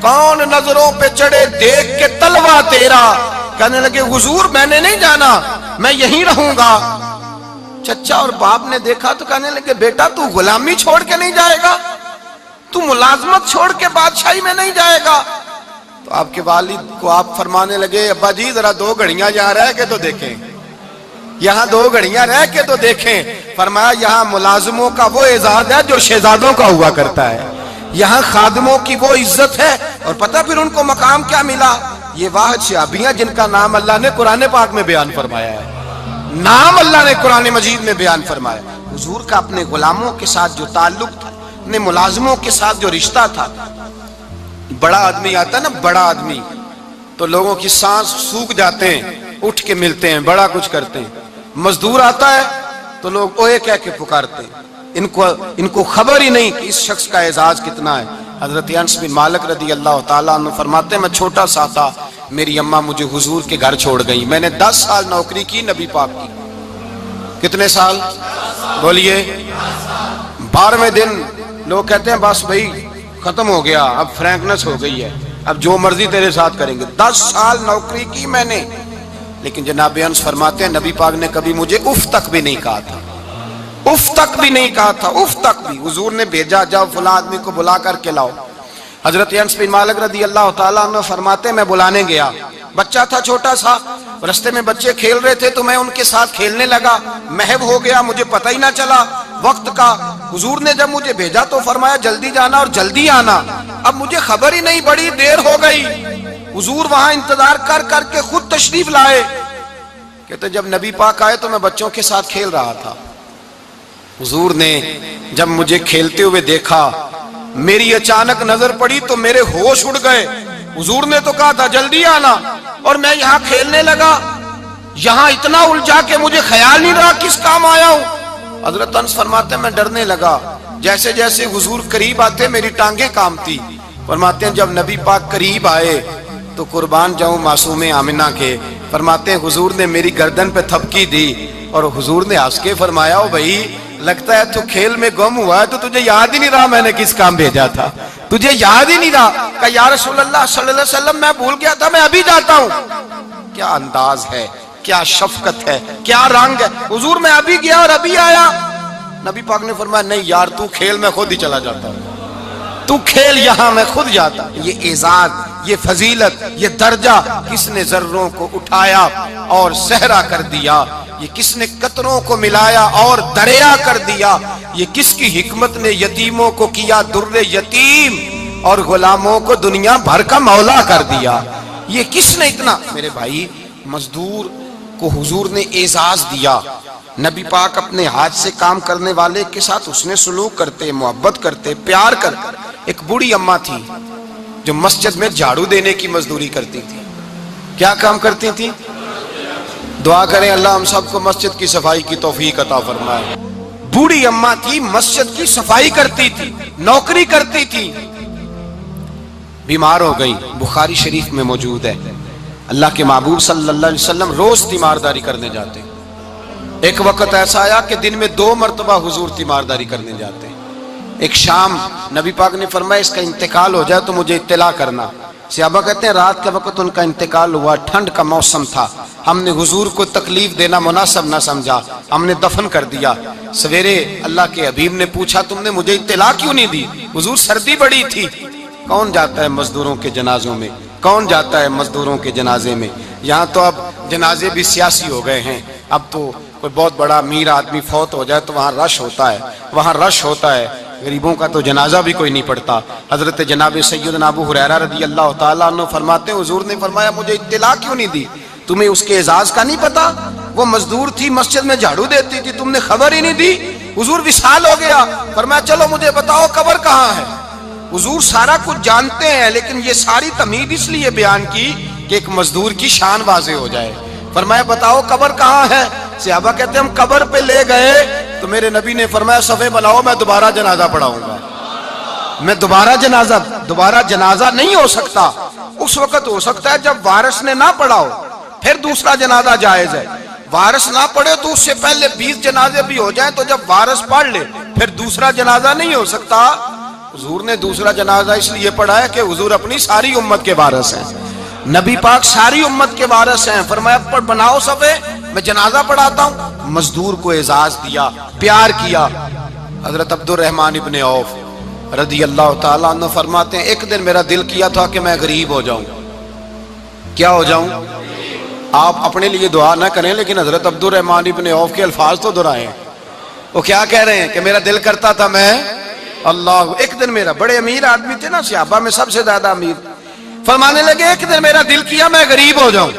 Speaker 1: کون نظروں پہ چڑھے دیکھ کے تلوا تیرا۔ کہنے لگے حضور میں نے نہیں جانا، میں یہیں رہوں گا۔ چچا اور باپ نے دیکھا تو کہنے لگے بیٹا تو غلامی چھوڑ کے نہیں جائے گا، تو ملازمت چھوڑ کے بادشاہی میں نہیں جائے گا۔ تو آپ کے والد کو آپ فرمانے لگے ابا جی ذرا 2 گھڑیاں یہاں رہ کے تو دیکھیں، یہاں 2 گھڑیاں رہ کے تو دیکھیں۔ فرمایا یہاں ملازموں کا وہ اعزاز ہے جو شہزادوں کا ہوا کرتا ہے، یہاں خادموں کی وہ عزت ہے، اور پتہ پھر ان کو مقام کیا ملا، یہ واحد شعبیاں جن کا نام اللہ نے قرآن پاک میں بیان فرمایا ہے، نام اللہ نے قرآن مجید میں بیان فرمایا۔ حضور کا اپنے غلاموں کے ساتھ جو تعلق تھا، اپنے ملازموں کے ساتھ جو رشتہ تھا، بڑا آدمی آتا ہے نا، بڑا آدمی تو لوگوں کی سانس سوکھ جاتے ہیں، اٹھ کے ملتے ہیں، بڑا کچھ کرتے ہیں۔ مزدور آتا ہے تو لوگ اوئے کہہ کے پکارتے ہیں، ان کو خبر ہی نہیں کہ اس شخص کا اعزاز کتنا ہے۔ حضرت انس بن مالک رضی اللہ تعالیٰ عنہ فرماتے ہیں میں چھوٹا سا تھا، میری اماں مجھے حضور کے گھر چھوڑ گئی، میں نے 10 سال نوکری کی نبی پاک کی۔ کتنے سال بولیے؟ 12ویں دن لوگ کہتے ہیں بس بھائی ختم ہو گیا، اب فرینکنس ہو گئی ہے، اب جو مرضی تیرے ساتھ کریں گے۔ 10 سال نوکری کی میں نے، لیکن جناب انس فرماتے ہیں نبی پاک نے کبھی مجھے اف تک بھی نہیں کہا تھا، اف تک بھی نہیں کہا تھا، اف تک بھی۔ حضور نے بھیجا جاؤ فلاں آدمی کو بلا کر کے لاؤ۔ حضرت انس بن مالک رضی اللہ تعالیٰ عنہ فرماتے ہیں میں بلانے گیا، بچہ تھا چھوٹا سا، رستے میں بچے کھیل رہے تھے تو میں ان کے ساتھ کھیلنے لگا، محو ہو گیا، مجھے پتہ ہی نہ چلا وقت کا۔ حضور نے جب مجھے بھیجا تو فرمایا جلدی جانا اور جلدی آنا، اب مجھے خبر ہی نہیں، بڑی دیر ہو گئی۔ حضور وہاں انتظار کر کر کے خود تشریف لائے، کہتے جب نبی پاک آئے تو میں بچوں کے ساتھ کھیل رہا تھا، حضور نے جب مجھے کھیلتے ہوئے دیکھا، میری اچانک نظر پڑی تو میرے ہوش اڑ گئے۔ حضور نے تو کہا تھا جلدی آنا، اور میں یہاں کھیلنے لگا، یہاں اتنا الجھا کہ مجھے خیال نہیں رہا کس کام آیا ہوں۔ حضرت انس فرماتے ہیں میں ڈرنے لگا، جیسے جیسے حضور قریب آتے میری ٹانگیں کانپتی۔ فرماتے ہیں جب نبی پاک قریب آئے تو قربان جاؤں معصوم آمنہ کے، فرماتے ہیں حضور نے میری گردن پہ تھپکی دی، اور حضور نے ہنس کے فرمایا او بھائی لگتا ہے تو کھیل میں گم ہوا ہے تو تجھے یاد ہی نہیں رہا میں نے کس کام بھیجا تھا، تجھے یاد ہی نہیں رہا۔ کہ یا رسول اللہ صلی اللہ علیہ وسلم میں بھول گیا تھا، میں ابھی جاتا ہوں۔ کیا انداز ہے، کیا شفقت ہے، کیا رنگ ہے۔ حضور میں ابھی گیا اور ابھی آیا۔ نبی پاک نے فرمایا نہیں یار تو کھیل میں خود ہی چلا جاتا، تو کھیل یہاں میں خود جاتا۔ یہ اعزاز، یہ فضیلت، یہ درجہ کس نے ذروں کو اٹھایا اور صحرا کر دیا، یہ کس نے قطروں کو ملایا اور دریا کر دیا، یہ کس کی حکمت نے یتیموں کو کیا در یتیم اور غلاموں کو دنیا بھر کا مولا کر دیا، یہ کس نے اتنا۔ میرے بھائی مزدور کو حضور نے اعزاز دیا، نبی پاک اپنے ہاتھ سے کام کرنے والے کے ساتھ اس نے سلوک کرتے، محبت کرتے، پیار کرتے۔ ایک بوڑھی اماں تھی جو مسجد میں جھاڑو دینے کی مزدوری کرتی تھی۔ کیا کام کرتی تھی؟ دعا کریں اللہ ہم سب کو مسجد کی صفائی کی توفیق عطا فرمائے۔ بوڑھی اماں تھی، مسجد کی صفائی کرتی تھی، نوکری کرتی تھی، بیمار ہو گئی، بخاری شریف میں موجود ہے۔ اللہ کے محبوب صلی اللہ علیہ وسلم روز تیمارداری کرنے جاتے، ایک وقت ایسا آیا کہ دن میں 2 مرتبہ حضور تیمارداری کرنے جاتے۔ ایک شام نبی پاک نے فرمایا اس کا انتقال ہو جائے تو مجھے اطلاع کرنا۔ صحابہ کہتے ہیں رات کے وقت ان کا انتقال ہوا، ٹھنڈ کا موسم تھا، ہم نے حضور کو تکلیف دینا مناسب نہ سمجھا، ہم نے دفن کر دیا۔ سویرے اللہ کے حبیب نے پوچھا تم نے مجھے اطلاع کیوں نہیں دی؟ حضور سردی بڑی تھی۔ کون جاتا ہے مزدوروں کے جنازوں میں؟ کون جاتا ہے مزدوروں کے جنازے میں؟ یہاں تو اب جنازے بھی سیاسی ہو گئے ہیں، اب تو کوئی بہت بڑا امیر آدمی فوت ہو جائے تو وہاں رش ہوتا ہے، وہاں رش ہوتا ہے، غریبوں کا تو جنازہ بھی کوئی نہیں پڑتا۔ حضرت جناب سیدنا ابو ہریرہ رضی اللہ تعالیٰ عنہ فرماتے ہیں حضور نے فرمایا مجھے اطلاع کیوں نہیں دی؟ تمہیں اس کے اعزاز کا نہیں پتا؟ وہ مزدور تھی، مسجد میں جھاڑو دیتی تھی، تم نے خبر ہی نہیں دی؟ حضور وصال ہو گیا، فرمایا چلو مجھے بتاؤ قبر کہاں ہے۔ حضور سارا کچھ جانتے ہیں، لیکن یہ ساری تمہید اس لیے بیان کی کہ ایک مزدور کی شان واضح ہو جائے۔ فرمایا بتاؤ قبر کہاں ہے؟ صحابہ کہتے ہیں ہم قبر پہ لے گئے تو میرے نبی نے فرمایا صفے بناؤ، میں دوبارہ جنازہ پڑھاؤں گا۔ میں دوبارہ جنازہ نہیں ہو سکتا، اس وقت ہو سکتا ہے جب وارث نے نہ پڑھا ہو، پھر دوسرا جنازہ جائز ہے۔ وارث نہ پڑھے تو اس سے پہلے 20 جنازے بھی ہو جائیں، تو جب وارث پڑھ لے پھر دوسرا جنازہ نہیں ہو سکتا۔ حضور نے دوسرا جنازہ اس لیے پڑھا ہے کہ حضور اپنی ساری امت کے وارث ہیں، نبی پاک ساری امت کے وارث ہیں۔ فرمایا پر بناؤ صفے، میں جنازہ پڑھاتا ہوں۔ مزدور کو اعزاز دیا، پیار کیا۔ حضرت عبد الرحمن ابن عوف رضی اللہ تعالیٰ عنہ فرماتے ہیں ایک دن میرا دل کیا تھا کہ میں غریب ہو جاؤں۔ کیا ہو جاؤں؟ آپ اپنے لیے دعا نہ کریں، لیکن حضرت عبد الرحمن ابن عوف کے الفاظ تو دہرائیں۔ وہ کیا کہہ رہے ہیں کہ میرا دل کرتا تھا میں اللہ، ایک دن میرا، بڑے امیر آدمی تھے نا، صحابہ میں سب سے زیادہ امیر، فرمانے لگے ایک دن میرا دل کیا میں غریب ہو جاؤں،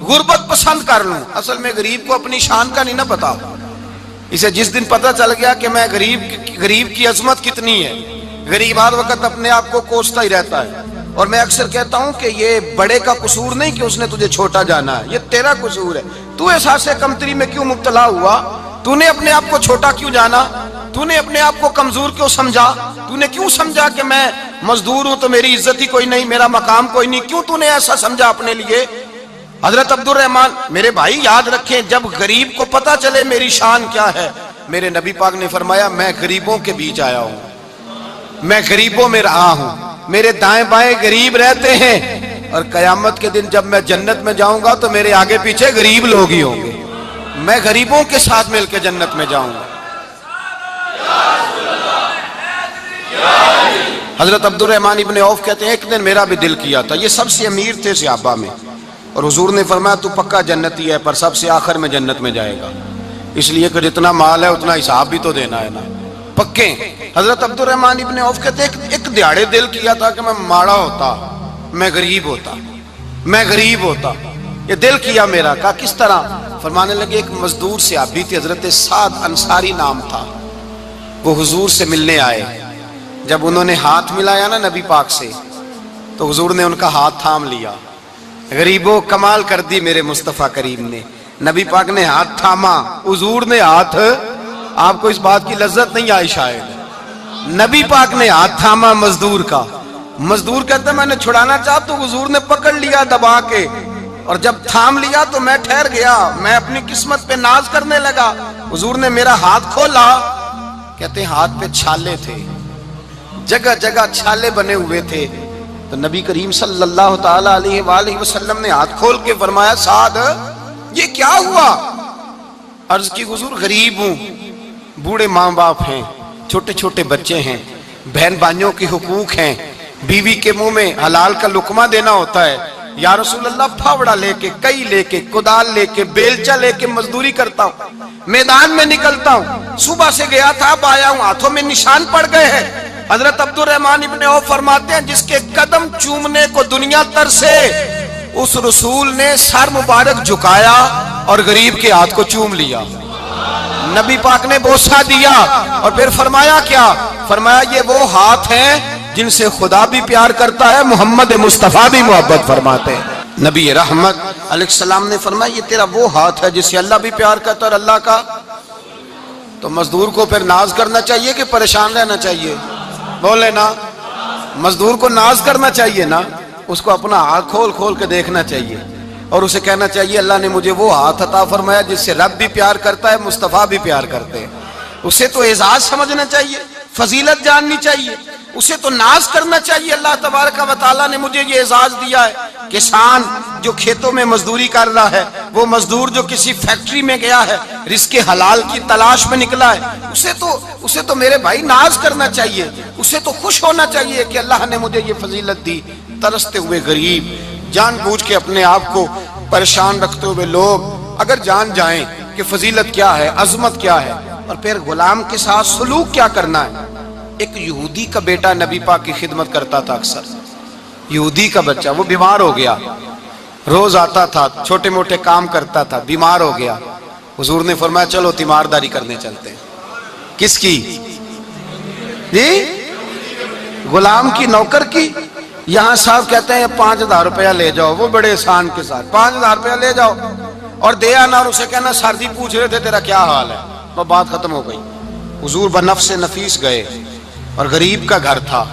Speaker 1: غربت پسند کر لوں۔ اصل میں غریب کو اپنی شان کا نہیں نہ پتا، اسے جس دن پتہ چل گیا کہ میں غریب کی عظمت کتنی ہے، غریب ہر وقت اپنے آپ کو کوستا ہی رہتا ہے۔ اور میں اکثر کہتا ہوں کہ یہ بڑے کا قصور نہیں کہ اس نے تجھے چھوٹا جانا ہے، یہ تیرا قصور ہے۔ تو احساس کمتری میں کیوں مبتلا ہوا؟ تو نے اپنے آپ کو چھوٹا کیوں جانا؟ تو نے اپنے آپ کو کمزور کیوں سمجھا؟ تو نے کیوں سمجھا کہ میں مزدور ہوں تو میری عزت ہی کوئی نہیں، میرا مقام کوئی نہیں؟ کیوں تو نے ایسا سمجھا اپنے لیے؟ حضرت عبد الرحمن، میرے بھائی یاد رکھیں، جب غریب کو پتہ چلے میری شان کیا ہے، میرے نبی پاک نے فرمایا میں غریبوں کے بیچ آیا ہوں، میں غریبوں میں رہا ہوں، میرے دائیں بائیں غریب رہتے ہیں، اور قیامت کے دن جب میں جنت میں جاؤں گا تو میرے آگے پیچھے غریب لوگ ہی ہوں گے، میں غریبوں کے ساتھ مل کے جنت میں جاؤں گا۔ حضرت عبد الرحمن ابن عوف کہتے ہیں ایک دن میرا بھی دل کیا تھا، یہ سب سے امیر تھے صحابہ میں، اور حضور نے فرمایا تو پکا جنتی ہے، پر سب سے آخر میں جنت میں جائے گا، اس لیے کہ جتنا مال ہے اتنا حساب بھی تو دینا ہے نا، پکے۔ حضرت عبد الرحمن ابن عوف کہتے ہیں ایک دیہڑے دل کیا تھا کہ میں ماڑا ہوتا، میں غریب ہوتا، یہ دل کیا میرا۔ کہا کس طرح؟ فرمانے لگے ایک مزدور صحابی تھے، حضرت سعد انصاری نام تھا، وہ حضور سے ملنے آئے، جب انہوں نے ہاتھ ملایا نا نبی پاک سے تو حضور نے ان کا ہاتھ تھام لیا۔ غریبوں کمال کر دی میرے مصطفیٰ کریم نے، نبی پاک نے ہاتھ تھاما، حضور نے ہاتھ، آپ کو اس بات کی لذت نہیں آئی شاید، نبی پاک نے ہاتھ تھاما مزدور کا، مزدور کہتا ہے میں نے چھڑانا چاہا تو حضور نے پکڑ لیا دبا کے، اور جب تھام لیا تو میں ٹھہر گیا، میں اپنی قسمت پہ ناز کرنے لگا، حضور نے میرا ہاتھ کھولا، کہتے ہیں ہاتھ پہ چھالے تھے، جگہ جگہ چھالے بنے ہوئے تھے، تو نبی کریم صلی اللہ تعالی علیہ وآلہ وسلم نے ہاتھ کھول کے فرمایا سعد یہ کیا ہوا؟ عرض کی حضور غریب ہوں، بوڑھے ماں باپ ہیں، چھوٹے چھوٹے بچے ہیں، بہن بھائیوں کے حقوق ہیں، بیوی کے منہ میں حلال کا لقمہ دینا ہوتا ہے، یا رسول اللہ پھاوڑا لے کے، کئی لے کے، کدال لے کے، بیلچا لے کے مزدوری کرتا ہوں، میدان میں نکلتا ہوں، صبح سے گیا تھا اب آیا ہوں، ہاتھوں میں نشان پڑ گئے ہیں۔ حضرت عبد الرحمن ابن عوف فرماتے ہیں جس کے قدم چومنے کو دنیا ترسے، اس رسول نے سر مبارک جھکایا اور غریب کے ہاتھ کو چوم لیا، نبی پاک نے بوسہ دیا، اور پھر فرمایا کیا؟ فرمایا یہ وہ ہاتھ ہیں جن سے خدا بھی پیار کرتا ہے، محمد مصطفیٰ بھی محبت فرماتے ہیں۔ نبی رحمت علیہ السلام نے فرمایا یہ تیرا وہ ہاتھ ہے جس سے اللہ بھی پیار کرتا ہے اور اللہ کا۔ تو مزدور کو پھر ناز کرنا چاہیے کہ پریشان رہنا چاہیے؟ بولے نا، مزدور کو ناز کرنا چاہیے نا، اس کو اپنا ہاتھ کھول کھول کے دیکھنا چاہیے، اور اسے کہنا چاہیے اللہ نے مجھے وہ ہاتھ عطا فرمایا جس سے رب بھی پیار کرتا ہے، مصطفیٰ بھی پیار کرتے ہیں، اسے تو اعزاز سمجھنا چاہیے، فضیلت جاننی چاہیے، اسے تو ناز کرنا چاہیے اللہ تبارک و تعالیٰ نے مجھے یہ اعزاز دیا ہے۔ کسان جو کھیتوں میں مزدوری کر رہا ہے، وہ مزدور جو کسی فیکٹری میں گیا ہے، رزق حلال کی تلاش میں نکلا ہے، اسے تو میرے بھائی ناز کرنا چاہیے، اسے تو خوش ہونا چاہیے کہ اللہ نے مجھے یہ فضیلت دی۔ ترستے ہوئے غریب، جان بوجھ کے اپنے آپ کو پریشان رکھتے ہوئے لوگ اگر جان جائیں کہ فضیلت کیا ہے، عظمت کیا ہے، اور پھر غلام کے ساتھ سلوک کیا کرنا ہے۔ ایک یہودی کا بیٹا نبی پاک کی خدمت کرتا تھا، اکثر یہودی کا بچہ، وہ بیمار ہو گیا، روز آتا تھا، چھوٹے موٹے کام کرتا تھا، بیمار ہو گیا، حضور نے فرمایا چلو تیمارداری کرنے چلتے ہیں۔ کس کی جی؟ غلام کی، نوکر کی؟ یہاں صاحب کہتے ہیں 5,000 روپیہ لے جاؤ، وہ بڑے احسان کے ساتھ 5,000 روپیہ لے جاؤ اور دے آنا، اور اسے کہنا سردی پوچھ رہے تھے تیرا کیا حال ہے، وہ بات ختم ہو گئی۔ حضور بنفس نفیس گئے اور غریب کا گھر تھا،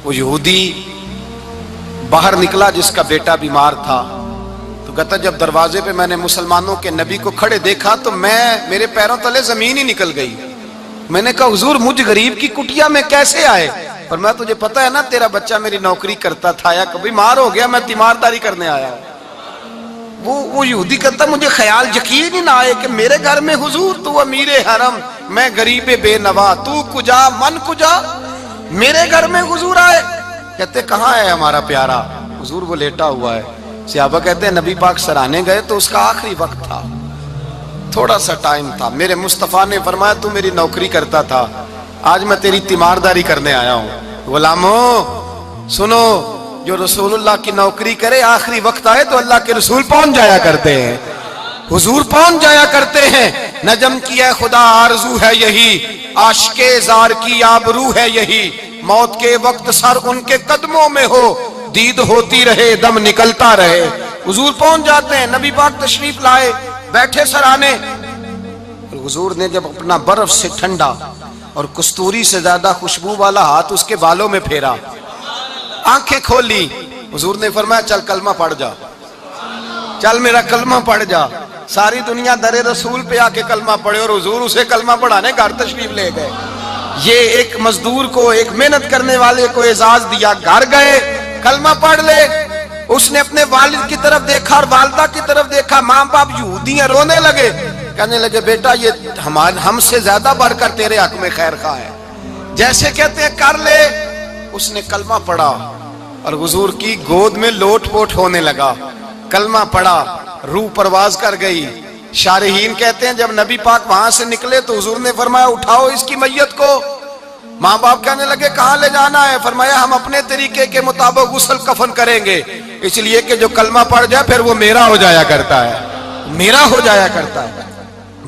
Speaker 1: وہ یہودی باہر نکلا جس کا بیٹا بیمار تھا، تو کہتا جب دروازے پہ میں نے مسلمانوں کے نبی کو کھڑے دیکھا تو میرے پیروں تلے زمین ہی نکل گئی۔ میں نے کہا حضور مجھ غریب کی کٹیا میں کیسے آئے؟ پر میں تجھے پتا ہے نا تیرا بچہ میری نوکری کرتا تھا، یا کبھی بیمار ہو گیا میں تیمارداری کرنے آیا۔ وہ یہودی کہتا مجھے خیال یقین ہی نہ آئے کہ میرے گھر میں حضور، تو امیر حرم، میں غریب بے نوا، تو کجا من کجا، میرے گھر میں حضور آئے۔ کہتے کہاں ہے ہمارا پیارا؟ حضور وہ لیٹا ہوا ہے۔ صحابہ کہتے ہیں نبی پاک سرانے گئے تو اس کا آخری وقت تھا، تھوڑا سا ٹائم تھا، میرے مصطفیٰ نے فرمایا تو میری نوکری کرتا تھا، آج میں تیری تیمارداری کرنے آیا ہوں۔ غلاموں سنو، جو رسول اللہ کی نوکری کرے آخری وقت آئے تو اللہ کے رسول پہنچ جایا کرتے ہیں، حضور پہنچ جایا کرتے ہیں۔ نجم کی ہے خدا آرزو ہے یہی، عاشق زار کی آبرو ہے یہی، موت کے وقت سر ان کے قدموں میں ہو، دید ہوتی رہے دم نکلتا رہے۔ حضور پہنچ جاتے ہیں، نبی پاک تشریف لائے، بیٹھے سرانے، حضور نے جب اپنا برف سے ٹھنڈا اور کستوری سے زیادہ خوشبو والا ہاتھ اس کے بالوں میں پھیرا، آنکھیں کھولی، حضور نے فرمایا چل کلمہ پڑھ جا، چل میرا کلمہ پڑھ جا۔ ساری دنیا در رسول پہ آ کے کلمہ پڑھے اور حضور اسے کلمہ پڑھانے گھر تشریف لے گئے۔ یہ ایک مزدور کو، ایک محنت کرنے والے کو اعزاز دیا، گھر گئے کلمہ پڑھ لے۔ اس نے اپنے والد کی طرف دیکھا اور والدہ کی طرف دیکھا، ماں باپ یہودی ہیں، رونے لگے، کہنے لگے بیٹا یہ ہم سے زیادہ بڑھ کر تیرے حق میں خیر خواہ ہے، جیسے کہتے ہیں کر لے۔ اس نے کلمہ پڑھا اور حضور کی گود میں لوٹ پوٹ ہونے لگا، کلمہ پڑھا، روح پرواز کر گئی۔ شارحین کہتے ہیں جب نبی پاک وہاں سے نکلے تو حضور نے فرمایا اٹھاؤ اس کی میت کو۔ ماں باپ کہنے لگے کہاں لے جانا ہے؟ فرمایا ہم اپنے طریقے کے مطابق غسل کفن کریں گے، اس لیے کہ جو کلمہ پڑھ جائے پھر وہ میرا ہو جایا کرتا ہے، میرا ہو جایا کرتا ہے۔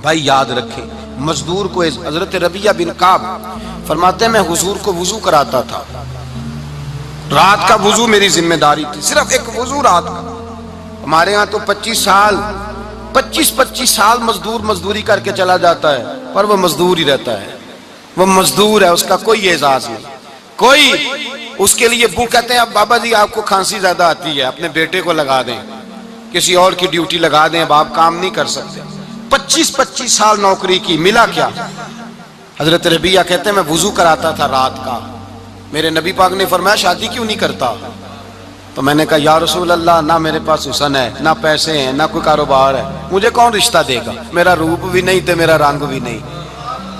Speaker 1: بھائی یاد رکھیں، مزدور کو حضرت ربیعہ بن کعب فرماتے ہیں میں حضور کو وضو کراتا تھا، رات کا وضو میری ذمہ داری تھی، صرف ایک وضو رات کا۔ ہمارے ہاں تو 25 سال مزدور مزدوری کر کے چلا جاتا ہے، پر وہ مزدور ہی رہتا ہے، وہ مزدور ہے، اس کا کوئی اعزاز نہیں، کوئی اس کے لیے وہ کہتے ہیں اب بابا جی آپ کو کھانسی زیادہ آتی ہے، اپنے بیٹے کو لگا دیں، کسی اور کی ڈیوٹی لگا دیں، اب آپ کام نہیں کر سکتے۔ 25 سال نوکری کی، ملا کیا؟ حضرت ربیعہ کہتے ہیں میں وضو کراتا تھا رات کا، میرے نبی پاک نے فرمایا شادی کیوں نہیں کرتا؟ تو میں نے کہا یا رسول اللہ نہ میرے پاس حسن ہے، نہ پیسے ہیں، نہ کوئی کاروبار ہے، مجھے کون رشتہ دے گا؟ میرا روپ بھی نہیں تے میرا رنگ بھی نہیں،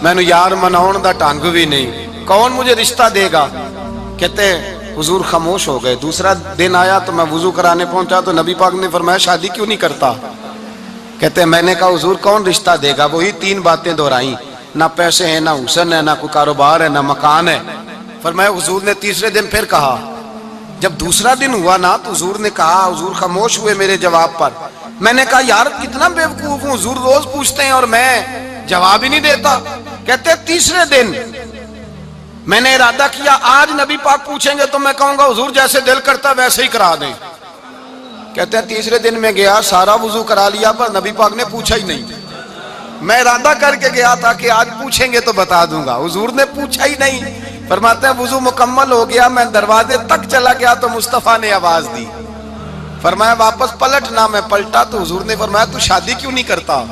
Speaker 1: میں نے یار مناؤن دا ٹانگ بھی نہیں، کون مجھے رشتہ دے گا؟ کہتے ہیں حضور خاموش ہو گئے۔ دوسرا دن آیا تو میں وضو کرانے پہنچا تو نبی پاک نے فرمایا شادی کیوں نہیں کرتا؟ کہتے ہیں میں نے کہا حضور کون رشتہ دے گا؟ وہی 3 باتیں دہرائی، نہ پیسے ہیں، نہ حسن ہے، نہ کوئی کاروبار ہے، نہ مکان ہے۔ فرمایا حضور نے تیسرے دن پھر کہا، جب دوسرا دن ہوا نا تو حضور نے کہا، حضور خاموش ہوئے میرے جواب پر۔ میں نے کہا یار کتنا بیوقوف ہوں، حضور روز پوچھتے ہیں اور میں جواب ہی نہیں دیتا۔ کہتے تیسرے دن میں نے ارادہ کیا آج نبی پاک پوچھیں گے تو میں کہوں گا حضور جیسے دل کرتا ویسے ہی کرا دیں۔ کہتے ہیں تیسرے دن میں گیا، سارا وضو کرا لیا پر نبی پاک نے پوچھا ہی نہیں۔ میں ارادہ کر کے گیا تھا کہ آج پوچھیں گے تو بتا دوں گا، حضور نے پوچھا ہی نہیں۔ فرماتے ہیں وضو مکمل ہو گیا، میں دروازے تک چلا گیا تو مصطفیٰ نے آواز دی، فرمایا واپس پلٹ نہ، میں پلٹا تو حضور نے فرمایا تو شادی کیوں نہیں کرتا؟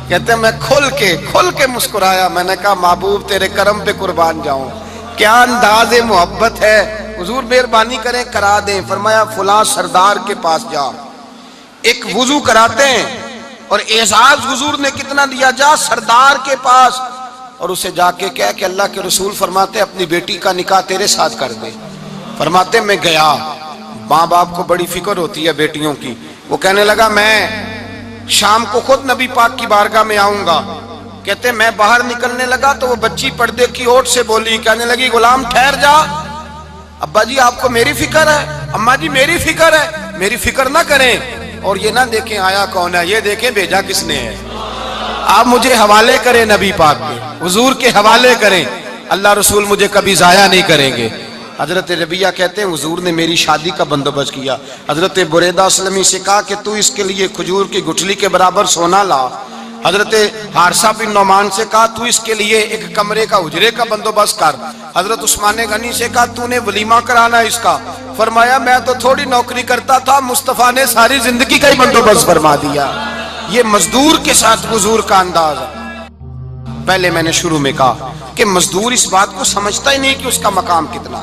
Speaker 1: کہتے ہیں میں کھل کے مسکرایا، میں نے کہا محبوب تیرے کرم پہ قربان جاؤں، کیا انداز محبت ہے، حضور مہربانی کریں کرا دیں۔ فرمایا فلاں سردار کے پاس جا، ایک وضو کراتے ہیں اور اعزاز حضور نے کتنا دیا، جا سردار کے پاس اور اسے جا کے کہہ کہ اللہ کے رسول فرماتے اپنی بیٹی کا نکاح تیرے ساتھ کر دے۔ فرماتے میں گیا، ماں باپ کو بڑی فکر ہوتی ہے بیٹیوں کی، وہ کہنے لگا میں شام کو خود نبی پاک کی بارگاہ میں آؤں گا۔ کہتے میں باہر نکلنے لگا تو وہ بچی پردے کی اوٹ سے بولی، کہنے لگی غلام ٹھہر جا، ابا جی آپ کو میری فکر ہے، اماں جی میری فکر ہے، میری فکر نہ کریں اور یہ نہ دیکھیں آیا کون ہے، یہ دیکھیں بھیجا کس نے ہے۔ آپ مجھے حوالے کریں نبی پاک کے، حضور کے حوالے کریں، اللہ رسول مجھے کبھی ضائع نہیں کریں گے۔ حضرت ربیہ کہتے ہیں حضور نے میری شادی کا بندوبست کیا۔ حضرت بریدہ اسلمی سے کہا کہ تو اس کے لیے کھجور کی گٹھلی کے برابر سونا لا۔ حضرت حارثہ بن نعمان سے کہا تو اس کے لیے ایک کمرے کا حجرے کا بندوبست کر۔ حضرت عثمان غنی سے کہا تو نے ولیمہ کرانا اس کا۔ فرمایا میں تو تھوڑی نوکری کرتا تھا، مصطفیٰ نے ساری زندگی کا ہی بندوبست فرما دیا۔ یہ مزدور کے ساتھ حضور کا انداز ہے۔ پہلے میں نے شروع میں کہا کہ مزدور اس بات کو سمجھتا ہی نہیں کہ اس کا مقام کتنا،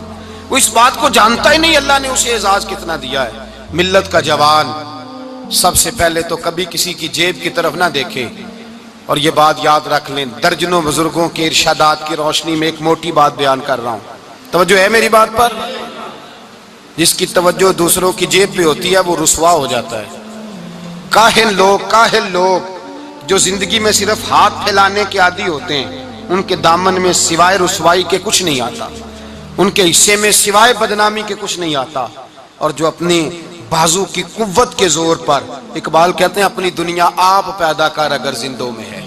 Speaker 1: وہ اس بات کو جانتا ہی نہیں اللہ نے اسے اعزاز کتنا دیا ہے۔ ملت کا جوان سب سے پہلے تو کبھی کسی کی جیب کی طرف نہ دیکھے، اور یہ بات یاد رکھ لیں، درجنوں بزرگوں کے ارشادات کی روشنی میں ایک موٹی بات بیان کر رہا ہوں، توجہ ہے میری بات پر؟ جس کی توجہ دوسروں کی جیب پہ ہوتی ہے وہ رسوا ہو جاتا ہے۔ کاہل لوگ جو زندگی میں صرف ہاتھ پھیلانے کے عادی ہوتے ہیں، ان کے دامن میں سوائے رسوائی کے کچھ نہیں آتا، ان کے حصے میں سوائے بدنامی کے کچھ نہیں آتا۔ اور جو اپنی بازو کی قوت کے زور پر، اقبال کہتے ہیں اپنی دنیا آپ پیدا کر اگر زندوں میں ہے،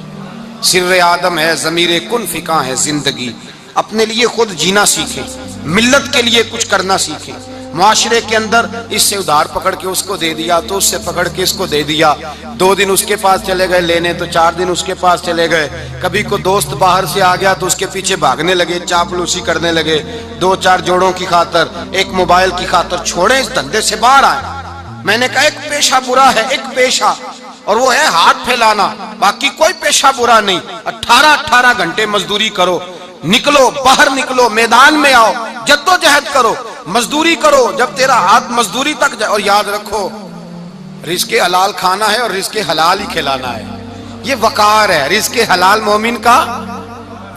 Speaker 1: سر آدم ہے ضمیر کن فکاں ہے زندگی، اپنے لیے خود جینا سیکھیں، ملت کے لیے کچھ کرنا سیکھیں۔ معاشرے کے اندر اس سے ادھار پکڑ کے اس کو دے دیا تو اس سے پکڑ کے اس کو دے دیا، 2 دن اس کے پاس چلے گئے لینے تو 4 دن اس کے پاس چلے گئے، کبھی کو دوست باہر سے آ گیا تو اس کے پیچھے بھاگنے لگے، چاپلوسی کرنے لگے، 2-4 جوڑوں کی خاطر، ایک موبائل کی خاطر، چھوڑیں اس دھندے سے باہر آئیں۔ میں نے کہا ایک پیشہ برا ہے، ایک پیشہ، اور وہ ہے ہاتھ پھیلانا، باقی کوئی پیشہ برا نہیں۔ 18 گھنٹے مزدوری کرو، نکلو باہر، نکلو میدان میں آؤ، جدوجہد کرو، مزدوری کرو جب تیرا ہاتھ مزدوری تک جائے۔ اور یاد رکھو رزق حلال کھانا ہے اور رزق حلال ہی کھلانا ہے، یہ وقار ہے، رزق حلال مومن کا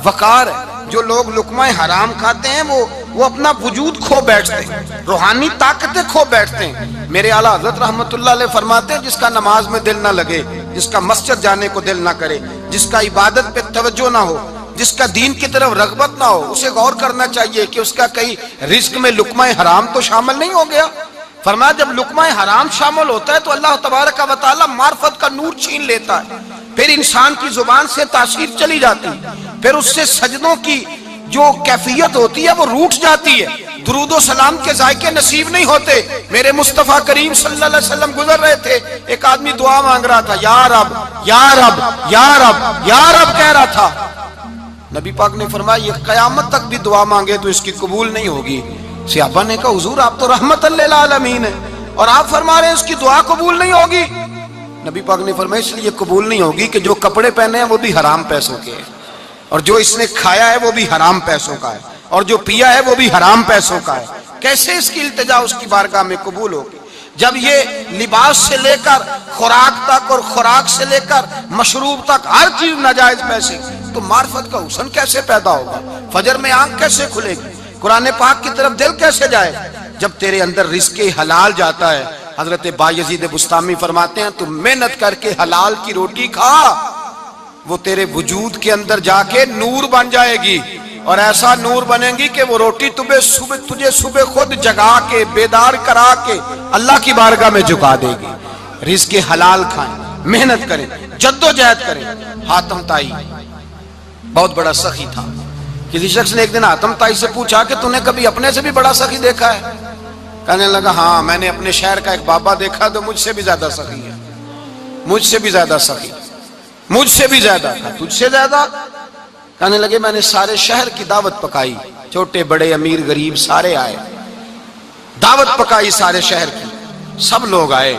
Speaker 1: وقار ہے۔ جو لوگ لقمہ حرام کھاتے ہیں وہ اپنا وجود کھو بیٹھتے ہیں، روحانی طاقتیں کھو بیٹھتے ہیں۔ میرے اعلیٰ حضرت رحمت اللہ علیہ فرماتے ہیں جس کا نماز میں دل نہ لگے، جس کا مسجد جانے کو دل نہ کرے، جس کا عبادت پہ توجہ نہ ہو، جس کا دین کی طرف رغبت نہ ہو، اسے غور کرنا چاہیے کہ اس کا کئی رزق میں لقمہ حرام تو شامل نہیں ہو گیا۔ فرمایا جب لقمہ حرام شامل ہوتا ہے تو اللہ تبارک و تعالی معرفت کا نور چھین لیتا ہے، پھر انسان کی زبان سے تاثیر چلی جاتی، پھر اس سے سجدوں کی جو کیفیت ہوتی ہے وہ روٹ جاتی ہے، درود و سلام کے ذائقے نصیب نہیں ہوتے۔ میرے مصطفیٰ کریم صلی اللہ علیہ وسلم گزر رہے تھے، ایک آدمی دعا مانگ رہا تھا، یا رب یا رب یا رب یا رب کہہ رہا تھا۔ نبی پاک نے فرمایا یہ قیامت تک بھی دعا مانگے تو اس کی قبول نہیں ہوگی۔ صحابہ نے کہا حضور آپ تو رحمت للعالمین ہیں اور آپ فرما رہے ہیں اس کی دعا قبول نہیں ہوگی۔ نبی پاک نے فرمایا اس لیے قبول نہیں ہوگی کہ جو کپڑے پہنے ہیں وہ بھی حرام پیسوں کے ہیں، اور جو اس نے کھایا ہے وہ بھی حرام پیسوں کا ہے، اور جو پیا ہے وہ بھی حرام پیسوں کا ہے۔ کیسے اس کی التجا اس کی بارگاہ میں قبول ہوگی جب یہ لباس سے لے کر خوراک تک اور خوراک سے لے کر مشروب تک ہر چیز ناجائز پیسے، تو معرفت کا حسن کیسے پیدا ہوگا؟ فجر میں آنکھ کیسے کھلے گی؟ قرآن پاک کی طرف دل کیسے جائے جب تیرے اندر رزق حلال جاتا ہے؟ حضرت بایزید بستامی فرماتے ہیں تو محنت کر کے حلال کی روٹی کھا، وہ تیرے وجود کے اندر جا کے نور بن جائے گی، اور ایسا نور بنے گی کہ وہ روٹی تجھے صبح خود جگا کے بیدار کرا کے اللہ کی بارگاہ میں جھکا دے گی۔ رزق حلال کھائیں، محنت کریں، جدوجہد کریں۔ حاتم طائی بہت بڑا سخی تھا۔ کسی شخص نے ایک دن حاتم طائی سے پوچھا کہ تو نے کبھی اپنے سے بھی بڑا سخی دیکھا ہے؟ کہنے لگا ہاں میں نے اپنے شہر کا ایک بابا دیکھا تو مجھ سے بھی زیادہ سخی ہے، مجھ سے بھی زیادہ سخی، مجھ سے بھی زیادہ تھا، تجھ سے زیادہ؟ کہنے لگے میں نے سارے شہر کی دعوت پکائی، چھوٹے بڑے امیر غریب سارے آئے، دعوت پکائی سارے شہر کی، سب لوگ آئے،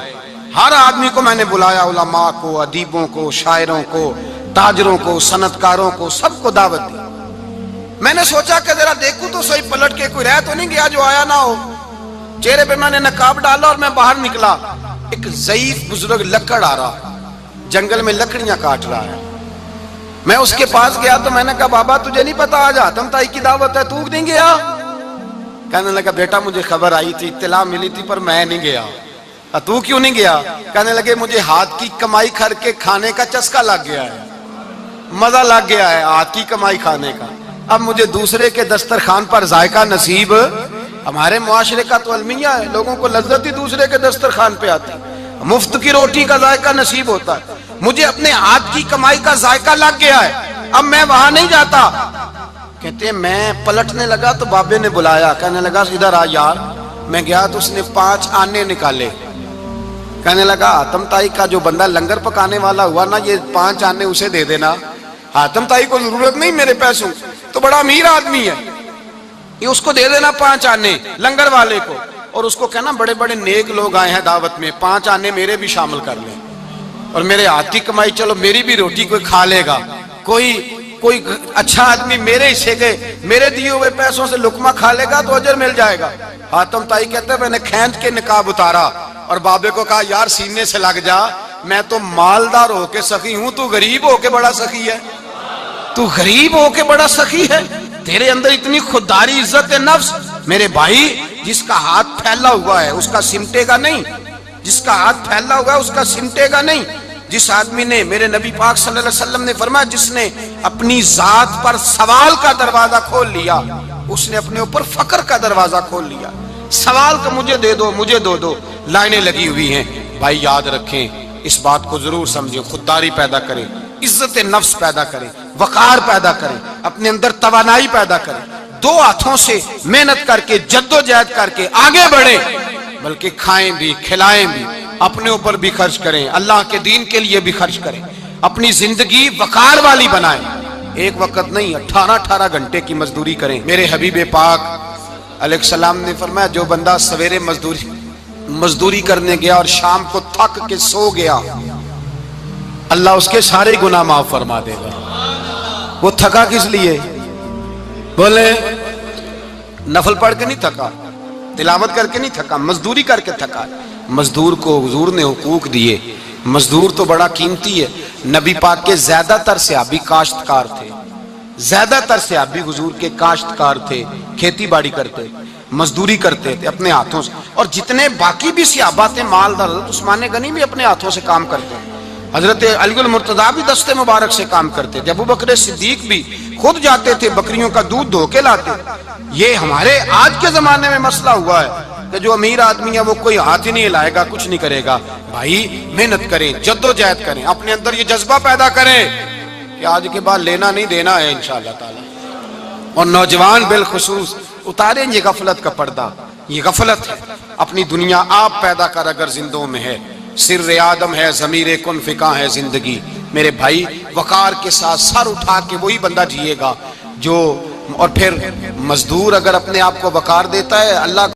Speaker 1: ہر آدمی کو میں نے بلایا، علماء کو، ادیبوں کو، شاعروں کو، تاجروں کو، صنعت کاروں کو، سب کو دعوت دی۔ میں نے سوچا کہ ذرا دیکھوں تو صحیح پلٹ کے کوئی رہ تو نہیں گیا جو آیا نہ ہو۔ چہرے پہ میں نے نقاب ڈالا اور میں باہر نکلا، ایک ضعیف بزرگ لکڑ آ رہا، جنگل میں لکڑیاں کاٹ رہا ہے۔ میں اس کے پاس گیا تو میں نے کہا بابا تجھے نہیں پتا آج حاتم طائی کی دعوت ہے، تو نہیں گیا؟ کہنے لگا بیٹا مجھے خبر آئی تھی، اطلاع ملی تھی پر میں نہیں گیا۔ تو کیوں نہیں گیا؟ کہنے لگے مجھے ہاتھ کی کمائی کر کے کھانے کا چسکا لگ گیا ہے، مزہ لگ گیا ہے ہاتھ کی کمائی کھانے کا، اب مجھے دوسرے کے دسترخوان پر ذائقہ نصیب۔ ہمارے معاشرے کا تو المیہ ہے، لوگوں کو لذت ہی دوسرے کے دسترخوان پہ آتی، مفت کی روٹی کا ذائقہ نصیب ہوتا ہے، مجھے اپنے ہاتھ کی کمائی کا ذائقہ لگ گیا ہے، اب میں وہاں نہیں جاتا۔ کہتے ہیں میں پلٹنے لگا تو بابے نے بلایا، کہنے لگا ادھر آ یار۔ میں گیا تو اس نے 5 آنے نکالے، کہنے لگا حاتم تائی کا جو بندہ لنگر پکانے والا ہوا نا، یہ 5 آنے اسے دے دینا، حاتم تائی کو ضرورت نہیں میرے پیسوں، تو بڑا امیر آدمی ہے، یہ اس کو دے دینا 5 آنے لنگر والے کو، اور اس کو کہنا بڑے بڑے نیک لوگ آئے ہیں دعوت میں، 5 آنے میرے بھی شامل کر لیں، اور میرے ہاتھ کی کمائی چلو میری بھی روٹی کوئی کھا لے گا، کوئی اچھا آدمی میرے حصے کے میرے دیے ہوئے پیسوں سے لقمہ کھا لے گا تو اجر مل جائے گا۔ حاتم تائی کہتے ہیں میں نے کھینچ کے نقاب اتارا اور بابے کو کہا یار سینے سے لگ جا، میں تو مالدار ہو کے سخی ہوں، تو غریب ہو کے بڑا سخی ہے، تو غریب ہو کے بڑا سخی ہے، تیرے اندر اتنی خودداری عزت نفس۔ میرے بھائی جس کا ہاتھ پھیلا ہوا ہے اس کا سمٹے گا نہیں، جس کا ہاتھ پھیلا ہوا ہے اس کا سمٹے گا نہیں۔ جس آدمی نے، میرے نبی پاک صلی اللہ علیہ وسلم نے فرمایا، جس نے اپنی ذات پر سوال کا دروازہ کھول لیا اس نے اپنے اوپر فقر کا دروازہ کھول لیا۔ سوال کا مجھے دے دو، مجھے دو لائنیں لگی ہوئی ہیں۔ بھائی یاد رکھیں، اس بات کو ضرور سمجھیں، خودداری پیدا کریں، عزت نفس پیدا کریں، وقار پیدا کریں، اپنے اندر توانائی پیدا کریں، 2 ہاتھوں سے محنت کر کے جدوجہد کر کے آگے بڑھیں، بلکہ کھائیں بھی کھلائیں بھی، اپنے اوپر بھی خرچ کریں، اللہ کے دین کے لیے بھی خرچ کریں، اپنی زندگی وقار والی بنائیں۔ ایک وقت نہیں، 18 گھنٹے کی مزدوری کریں۔ میرے حبیب پاک علیہ السلام نے فرمایا جو بندہ سویرے مزدوری کرنے گیا اور شام کو تھک کے سو گیا، اللہ اس کے سارے گناہ معاف فرما دے گا۔ وہ تھکا کس لیے؟ بولے نفل پڑھ کے نہیں تھکا، تلاوت کر کے نہیں تھکا، مزدوری کر کے تھکا۔ مزدور کو حضور نے حقوق دیے، مزدور تو بڑا قیمتی ہے۔ نبی پاک کے زیادہ تر صحابی کاشتکار تھے، زیادہ تر صحابی حضور کے کاشتکار تھے، کھیتی باڑی کرتے، مزدوری کرتے تھے اپنے ہاتھوں سے، اور جتنے باقی بھی صحابہ تھے مالدار، حضرت عثمان غنی بھی اپنے ہاتھوں سے کام کرتے، حضرت علی المرتضیٰ بھی دست مبارک سے کام کرتے تھے، ابو بکر صدیق بھی خود جاتے تھے بکریوں کا دودھ دھو کے لاتے۔ یہ ہمارے آج کے زمانے میں مسئلہ ہوا ہے کہ جو امیر آدمی ہے وہ کوئی ہاتھ ہی نہیں ہلائے گا، کچھ نہیں کرے گا۔ بھائی محنت کریں، جدوجہد کریں، اپنے اندر یہ جذبہ پیدا کریں کہ آج کے بعد لینا نہیں دینا ہے انشاءاللہ تعالی۔ اور نوجوان بالخصوص اتاریں یہ غفلت کا پردہ، یہ غفلت ہے۔ اپنی دنیا آپ پیدا کر اگر زندوں میں ہے، سر آدم ہے، ضمیر کن فکاں ہے زندگی۔ میرے بھائی وقار کے ساتھ سر اٹھا کے وہی بندہ جیے گا جو، اور پھر مزدور اگر اپنے آپ کو وقار دیتا ہے، اللہ